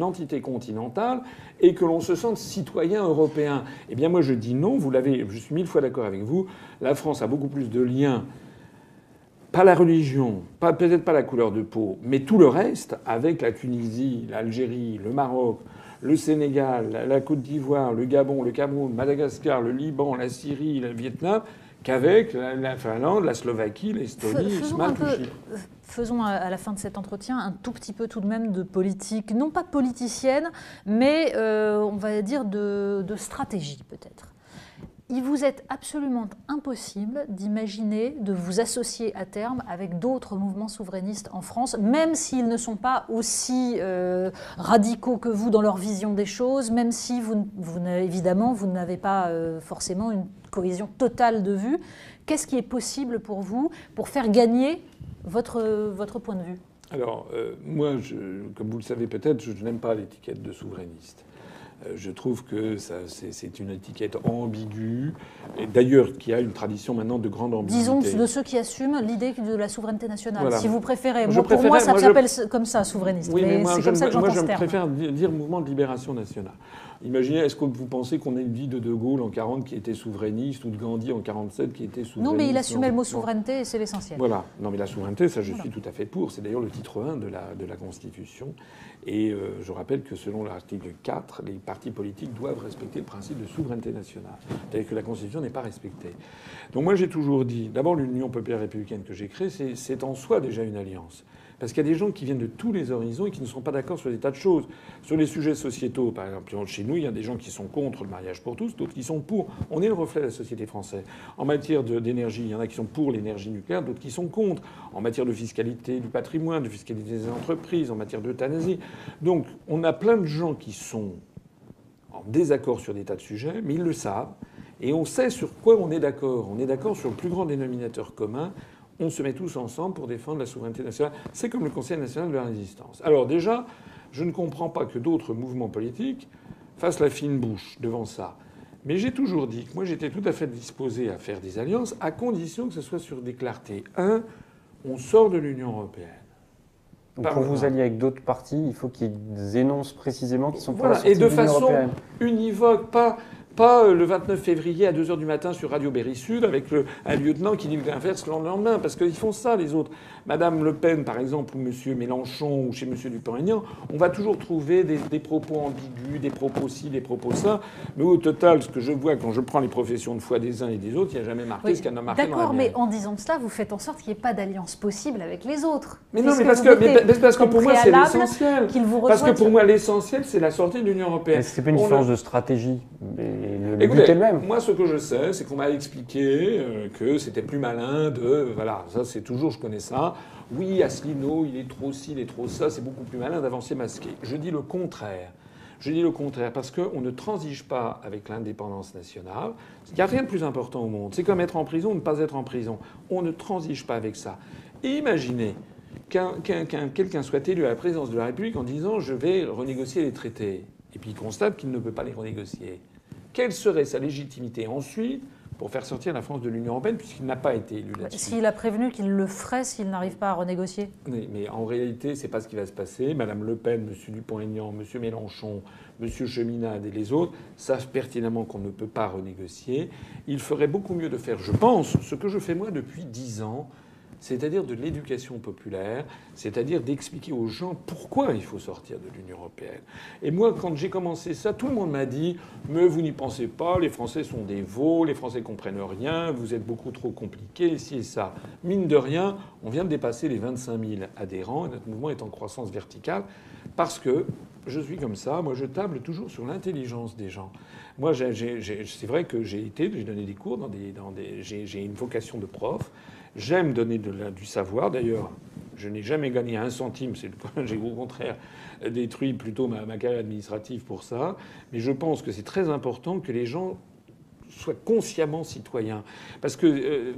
entité continentale et que l'on se sente citoyen européen. Eh bien moi je dis non, je suis 1000 fois d'accord avec vous. La France a beaucoup plus de liens. Pas la religion, peut-être pas la couleur de peau, mais tout le reste, avec la Tunisie, l'Algérie, le Maroc, le Sénégal, la Côte d'Ivoire, le Gabon, le Cameroun, Madagascar, le Liban, la Syrie, le Vietnam, qu'avec la Finlande, la Slovaquie, l'Estonie, Faisons à la fin de cet entretien un tout petit peu tout de même de politique, non pas politicienne, mais on va dire de stratégie peut-être. il vous est absolument impossible d'imaginer de vous associer à terme avec d'autres mouvements souverainistes en France, même s'ils ne sont pas aussi radicaux que vous dans leur vision des choses, même si évidemment vous n'avez pas forcément une cohésion totale de vue. Qu'est-ce qui est possible pour vous pour faire gagner votre point de vue? Alors, moi, comme vous le savez peut-être, je n'aime pas l'étiquette de souverainiste. Je trouve que c'est une étiquette ambiguë, et d'ailleurs qui a une tradition maintenant de grande ambiguïté. Disons de ceux qui assument l'idée de la souveraineté nationale, voilà. Si vous préférez. Pour moi, ça s'appelle comme ça, souverainiste. Oui, mais c'est comme ça que j'entends ce terme. Je préfère dire mouvement de libération nationale. Imaginez, est-ce que vous pensez qu'on a dit de Gaulle en 40 qui était souverainiste, ou de Gandhi en 47 qui était souverainiste? Non, mais il assumait le mot souveraineté et c'est l'essentiel. Voilà. Non, mais la souveraineté, ça, je suis tout à fait pour. C'est d'ailleurs le titre 1 de la Constitution. Et je rappelle que selon l'article 4, les partis politiques doivent respecter le principe de souveraineté nationale. C'est-à-dire que la Constitution n'est pas respectée. Donc moi, j'ai toujours dit, d'abord, l'Union populaire républicaine que j'ai créée, c'est en soi déjà une alliance. Parce qu'il y a des gens qui viennent de tous les horizons et qui ne sont pas d'accord sur des tas de choses. Sur les sujets sociétaux, par exemple, chez nous, il y a des gens qui sont contre le mariage pour tous, d'autres qui sont pour. On est le reflet de la société française. En matière d'énergie, il y en a qui sont pour l'énergie nucléaire, d'autres qui sont contre. En matière de fiscalité du patrimoine, de fiscalité des entreprises, en matière d'euthanasie. Donc, on a plein de gens qui sont en désaccord sur des tas de sujets, mais ils le savent. Et on sait sur quoi on est d'accord. On est d'accord sur le plus grand dénominateur commun. On se met tous ensemble pour défendre la souveraineté nationale. C'est comme le Conseil national de la résistance. Alors déjà, je ne comprends pas que d'autres mouvements politiques fassent la fine bouche devant ça. Mais j'ai toujours dit que moi, j'étais tout à fait disposé à faire des alliances, à condition que ce soit sur des clartés. Un, on sort de l'Union européenne. Donc pour vous allier avec d'autres partis, il faut qu'ils énoncent précisément qu'ils sont pour la voilà. sortie Et de de l'Union façon européenne. univoque, pas le 29 février à 2h du matin sur Radio Berry Sud avec un lieutenant qui dit l'inverse le lendemain, parce qu'ils font ça, les autres. Madame Le Pen, par exemple, ou Monsieur Mélenchon, ou chez Monsieur Dupont-Aignan, on va toujours trouver des propos ambigus, des propos ci, des propos ça. Mais au total, ce que je vois quand je prends les professions de foi des uns et des autres, il n'y a jamais marqué ce qu'il y en a marqué dans la D'accord, mais mienne. en disant cela, vous faites en sorte qu'il n'y ait pas d'alliance possible avec les autres. Mais non, mais parce que pour moi, c'est l'essentiel. Parce que pour moi, l'essentiel, c'est la sortie de l'Union européenne. C'est pas une différence de stratégie. Le but est le même. Moi, ce que je sais, c'est qu'on m'a expliqué que c'était plus malin de... Voilà, ça, c'est toujours, je connais ça. Oui, Asselineau, il est trop ci, il est trop ça, c'est beaucoup plus malin d'avancer masqué. Je dis le contraire. Je dis le contraire parce qu'on ne transige pas avec l'indépendance nationale. Il n'y a rien de plus important au monde. C'est comme être en prison ou ne pas être en prison. On ne transige pas avec ça. Et imaginez quelqu'un soit élu à la présidence de la République en disant « je vais renégocier les traités ». Et puis il constate qu'il ne peut pas les renégocier. Quelle serait sa légitimité ensuite pour faire sortir la France de l'Union européenne, puisqu'il n'a pas été élu là-dessus? S'il a prévenu qu'il le ferait s'il n'arrive pas à renégocier. Mais en réalité, c'est pas ce qui va se passer. Madame Le Pen, Monsieur Dupont-Aignan, Monsieur Mélenchon, Monsieur Cheminade et les autres savent pertinemment qu'on ne peut pas renégocier. Il ferait beaucoup mieux de faire, je pense, ce que je fais moi depuis 10 ans, c'est-à-dire de l'éducation populaire, c'est-à-dire d'expliquer aux gens pourquoi il faut sortir de l'Union européenne. Et moi, quand j'ai commencé ça, tout le monde m'a dit « Mais vous n'y pensez pas, les Français sont des veaux, les Français comprennent rien, vous êtes beaucoup trop compliqués, ici et ça. » Mine de rien, on vient de dépasser les 25 000 adhérents et notre mouvement est en croissance verticale parce que je suis comme ça. Moi, je table toujours sur l'intelligence des gens. Moi, c'est vrai que j'ai donné des cours j'ai une vocation de prof. J'aime donner du savoir. D'ailleurs, je n'ai jamais gagné un centime. J'ai au contraire détruit plutôt ma carrière administrative pour ça. Mais je pense que c'est très important que les gens soient consciemment citoyens. Parce que,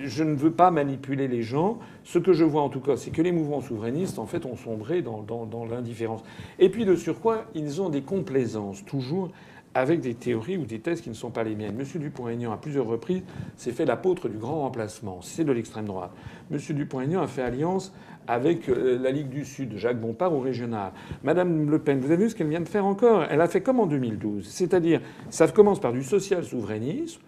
je ne veux pas manipuler les gens. Ce que je vois en tout cas, c'est que les mouvements souverainistes, en fait, ont sombré dans l'indifférence. Et puis, de surcroît, ils ont des complaisances, toujours, avec des théories ou des thèses qui ne sont pas les miennes. Monsieur Dupont-Aignan, à plusieurs reprises, s'est fait l'apôtre du grand remplacement. C'est de l'extrême droite. Monsieur Dupont-Aignan a fait alliance avec la Ligue du Sud, Jacques Bompard au régional. Madame Le Pen, vous avez vu ce qu'elle vient de faire encore? Elle a fait comme en 2012. C'est-à-dire, ça commence par du social-souverainisme,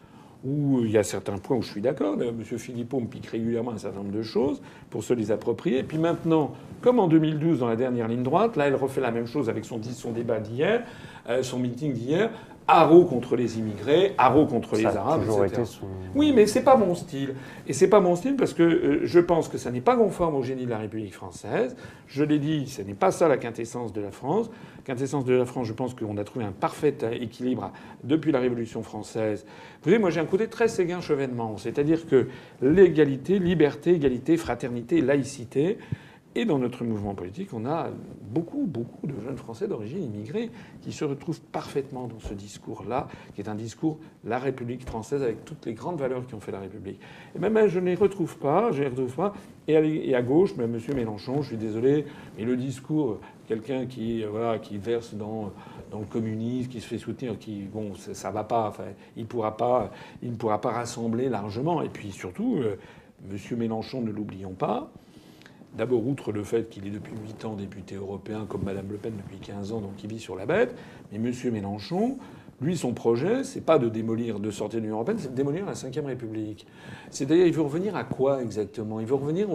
où il y a certains points où je suis d'accord. M. Philippot me pique régulièrement un certain nombre de choses pour se les approprier. Et puis maintenant, comme en 2012 dans la dernière ligne droite, là elle refait la même chose avec son débat d'hier, son meeting d'hier, haro contre les immigrés, haro contre les Arabes, toujours etc. été son... Oui, mais c'est pas mon style. Et c'est pas mon style parce que je pense que ça n'est pas conforme au génie de la République française. Je l'ai dit, ce n'est pas ça la quintessence de la France. Quintessence de la France, je pense qu'on a trouvé un parfait équilibre depuis la Révolution française. Vous savez, moi j'ai un côté très Séguin-Chevènement, c'est-à-dire que l'égalité, liberté, égalité, fraternité, laïcité. Et dans notre mouvement politique, on a beaucoup de jeunes Français d'origine immigrée qui se retrouvent parfaitement dans ce discours-là, qui est un discours la République française avec toutes les grandes valeurs qui ont fait la République. Et même je ne les retrouve pas, Et à gauche, même M. Mélenchon, je suis désolé, mais le discours, quelqu'un qui verse dans le communisme, qui se fait soutenir, ça va pas. Enfin, il ne pourra pas rassembler largement. Et puis surtout, M. Mélenchon, ne l'oublions pas. D'abord, outre le fait qu'il est depuis 8 ans député européen, comme Mme Le Pen depuis 15 ans, donc il vit sur la bête, mais M. Mélenchon, lui, son projet, c'est pas de sortir de l'Union européenne, c'est de démolir la Ve République. C'est-à-dire, il veut revenir à quoi exactement? Il veut revenir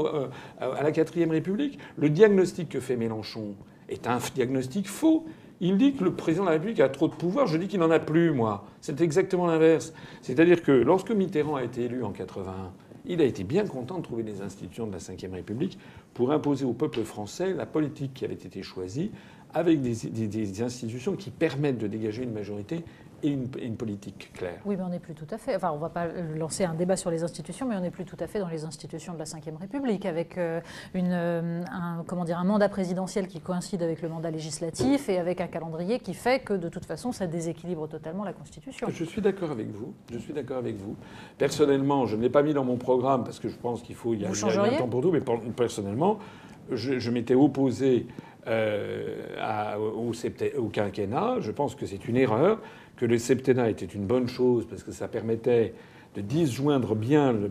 à la IVe République. Le diagnostic que fait Mélenchon est un diagnostic faux. Il dit que le président de la République a trop de pouvoir. Je dis qu'il n'en a plus, moi. C'est exactement l'inverse. C'est-à-dire que lorsque Mitterrand a été élu en 81, il a été bien content de trouver des institutions de la Ve République pour imposer au peuple français la politique qui avait été choisie, avec des institutions qui permettent de dégager une majorité et une politique claire. Oui, mais on n'est plus tout à fait... Enfin, on ne va pas lancer un débat sur les institutions, mais on n'est plus tout à fait dans les institutions de la Ve République, avec un mandat présidentiel qui coïncide avec le mandat législatif et avec un calendrier qui fait que, de toute façon, ça déséquilibre totalement la Constitution. Je suis d'accord avec vous. Personnellement, je ne l'ai pas mis dans mon programme parce que je pense qu'il faut... Il y a un temps pour tout, mais personnellement, je m'étais opposé au quinquennat. Je pense que c'est une erreur, que le septennat était une bonne chose parce que ça permettait de disjoindre bien le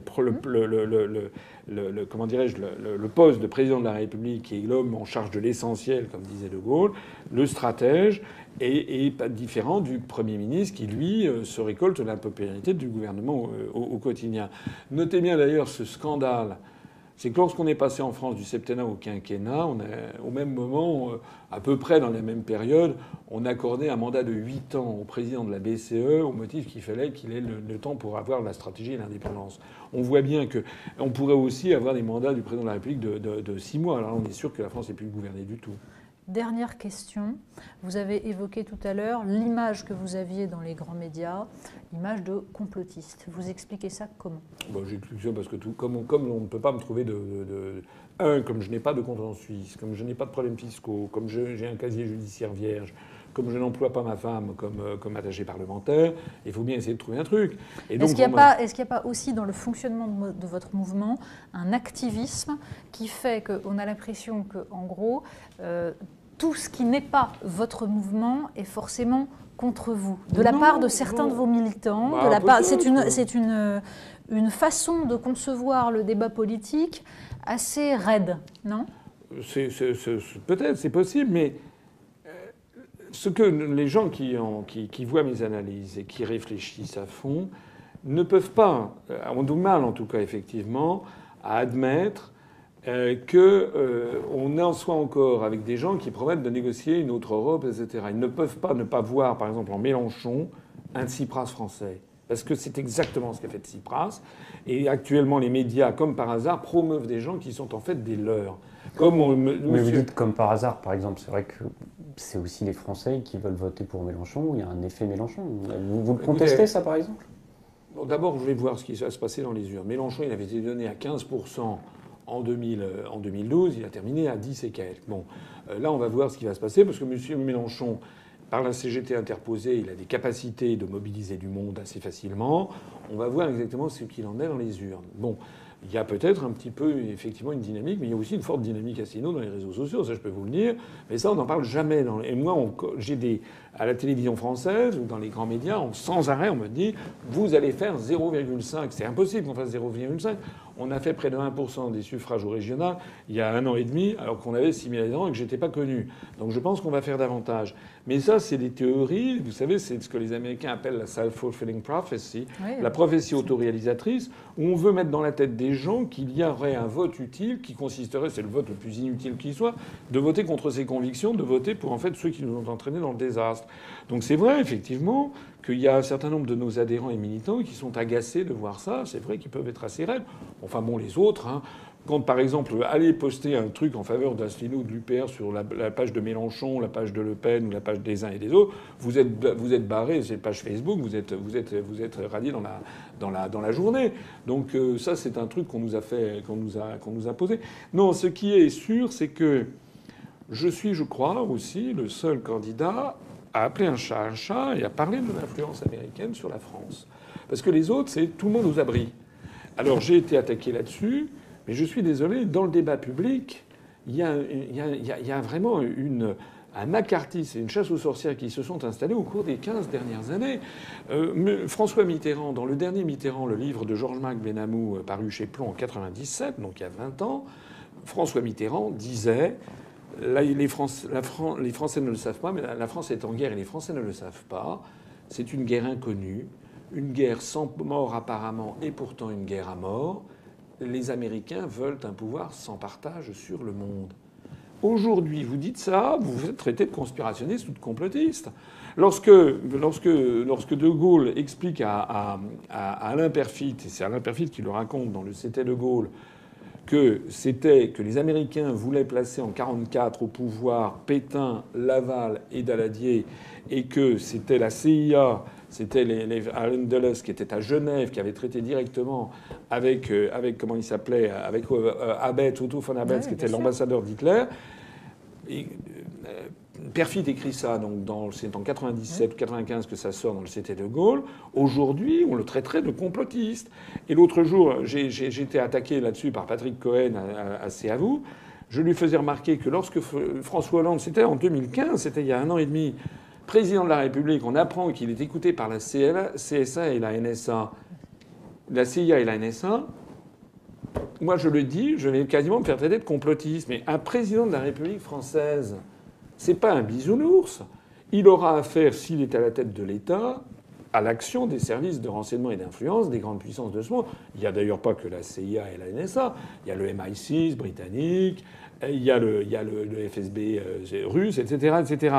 poste de président de la République, qui est l'homme en charge de l'essentiel, comme disait De Gaulle, le stratège, et pas différent du Premier ministre qui, lui, se récolte l'impopularité du gouvernement au quotidien. Notez bien d'ailleurs ce scandale. C'est que lorsqu'on est passé en France du septennat au quinquennat, au même moment, à peu près dans la même période, on accordait un mandat de 8 ans au président de la BCE au motif qu'il fallait qu'il ait le temps pour avoir la stratégie et l'indépendance. On voit bien qu'on pourrait aussi avoir des mandats du président de la République de 6 mois. Alors là, on est sûr que la France n'est plus gouvernée du tout. Dernière question. Vous avez évoqué tout à l'heure l'image que vous aviez dans les grands médias, l'image de complotiste. Vous expliquez ça comment? J'explique ça parce que comme on ne peut pas me trouver comme je n'ai pas de compte en Suisse, comme je n'ai pas de problèmes fiscaux, comme j'ai un casier judiciaire vierge, comme je n'emploie pas ma femme comme attachée parlementaire, il faut bien essayer de trouver un truc. Est-ce qu'il n'y a pas aussi dans le fonctionnement de votre mouvement un activisme qui fait qu'on a l'impression qu'en gros, tout ce qui n'est pas votre mouvement est forcément contre vous, de la part de certains de vos militants, c'est une façon de concevoir le débat politique assez raide, non? Peut-être, c'est possible, mais ce que les gens qui voient mes analyses et qui réfléchissent à fond ne peuvent pas, ont du mal en tout cas effectivement, à admettre qu'on en soit encore avec des gens qui promettent de négocier une autre Europe, etc. Ils ne peuvent pas ne pas voir, par exemple, en Mélenchon, un Tsipras français. Parce que c'est exactement ce qu'a fait Tsipras. Et actuellement, les médias, comme par hasard, promeuvent des gens qui sont en fait des leurs. Mais vous dites comme par hasard, par exemple. C'est vrai que c'est aussi les Français qui veulent voter pour Mélenchon. Il y a un effet Mélenchon. Vous le contestez, ça, par exemple? Bon, d'abord, je vais voir ce qui va se passer dans les urnes. Mélenchon, il avait été donné à 15% en 2012. Il a terminé à 10 et quelques. Bon, là, on va voir ce qui va se passer, parce que M. Mélenchon, par la CGT interposée, il a des capacités de mobiliser du monde assez facilement. On va voir exactement ce qu'il en est dans les urnes. Bon, il y a peut-être un petit peu, effectivement, une dynamique, mais il y a aussi une forte dynamique Asselineau dans les réseaux sociaux, ça je peux vous le dire. Mais ça, on n'en parle jamais. Et moi, à la télévision française ou dans les grands médias, sans arrêt, on me dit « vous allez faire 0,5 ». C'est impossible qu'on fasse 0,5. On a fait près de 1% des suffrages au régional il y a 1 an et demi, alors qu'on avait 6 000 adhérents et que j'étais pas connu. Donc je pense qu'on va faire davantage. Mais ça, c'est des théories. Vous savez, c'est ce que les Américains appellent la self-fulfilling prophecy, la prophétie autoréalisatrice, où on veut mettre dans la tête des gens qu'il y aurait un vote utile qui consisterait, c'est le vote le plus inutile qui soit, de voter contre ses convictions, de voter pour en fait ceux qui nous ont entraînés dans le désastre. Donc c'est vrai, effectivement, qu'il y a un certain nombre de nos adhérents et militants qui sont agacés de voir ça. C'est vrai qu'ils peuvent être assez raides. Enfin bon, les autres, hein, quand par exemple, allez poster un truc en faveur d'Asselineau ou de l'UPR sur la page de Mélenchon, la page de Le Pen ou la page des uns et des autres, vous êtes barré, c'est une page Facebook, vous êtes radié dans la journée. Donc ça, c'est un truc qu'on nous a posé. Non, ce qui est sûr, c'est que je suis, je crois, aussi le seul candidat à appeler un chat et à parler de l'influence américaine sur la France. Parce que les autres, c'est tout le monde aux abris. Alors j'ai été attaqué là-dessus, mais je suis désolé, dans le débat public, il y a vraiment un macartisme et une chasse aux sorcières qui se sont installés au cours des 15 dernières années. François Mitterrand, dans le dernier Mitterrand, le livre de Georges-Marc Benamou, paru chez Plon en 97, donc il y a 20 ans, François Mitterrand disait... les Français ne le savent pas, mais la France est en guerre et les Français ne le savent pas. C'est une guerre inconnue, une guerre sans mort apparemment et pourtant une guerre à mort. Les Américains veulent un pouvoir sans partage sur le monde. Aujourd'hui, vous dites ça, vous êtes traité de conspirationniste ou de complotiste. Lorsque De Gaulle explique à Alain Peyrefitte, et c'est Alain Peyrefitte qui le raconte dans le C'était De Gaulle, que les Américains voulaient placer en 1944 au pouvoir Pétain, Laval et Daladier, et que c'était la CIA, c'était les Allen Dulles qui étaient à Genève, qui avaient traité directement avec comment il s'appelait, avec Abetz, Otto von Abetz, qui était l'ambassadeur d'Hitler. Peyrefitte écrit ça, donc c'est en 97 ou 95 que ça sort dans le C'était De Gaulle. Aujourd'hui, on le traiterait de complotiste. Et l'autre jour, j'ai été attaqué là-dessus par Patrick Cohen à C'est à vous. Je lui faisais remarquer que lorsque François Hollande, c'était en 2015, c'était il y a 1 an et demi, président de la République, on apprend qu'il est écouté par la CSA et la NSA, la CIA et la NSA. Moi, je le dis, je vais quasiment me faire traiter de complotiste. Mais un président de la République française, c'est pas un bisounours. Il aura affaire, s'il est à la tête de l'État, à l'action des services de renseignement et d'influence des grandes puissances de ce monde. Il n'y a d'ailleurs pas que la CIA et la NSA. Il y a le MI6 britannique, il y a le FSB russe, etc., etc.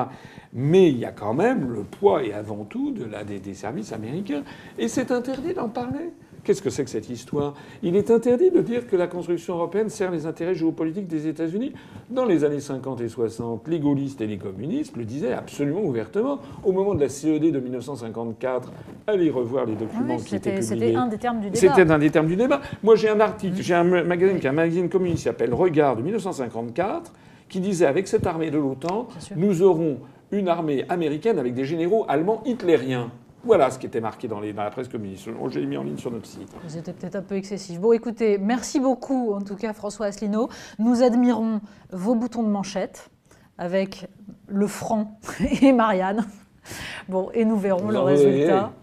Mais il y a quand même le poids et avant tout des services américains. Et c'est interdit d'en parler. Qu'est-ce que c'est que cette histoire? Il est interdit de dire que la construction européenne sert les intérêts géopolitiques des États-Unis. Dans les années 50 et 60, les gaullistes et les communistes le disaient absolument ouvertement. Au moment de la CED de 1954, allez revoir les documents qui étaient publiés. C'était un des termes du débat. C'était un des termes du débat. Moi, j'ai un article, j'ai un magazine qui est un magazine communiste qui s'appelle Regard de 1954, qui disait avec cette armée de l'OTAN, nous aurons une armée américaine avec des généraux allemands hitlériens. Voilà ce qui était marqué dans la presse communiste. Je l'ai mis en ligne sur notre site. C'était peut-être un peu excessif. Bon, écoutez, merci beaucoup, en tout cas, François Asselineau. Nous admirons vos boutons de manchette avec le franc et Marianne. Bon, et nous verrons le résultat.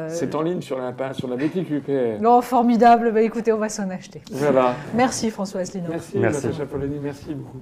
C'est en ligne sur la boutique UPR. Oh, formidable. Bah, écoutez, on va s'en acheter. Voilà. Merci, François Asselineau. Merci. Natacha Polony. Merci beaucoup.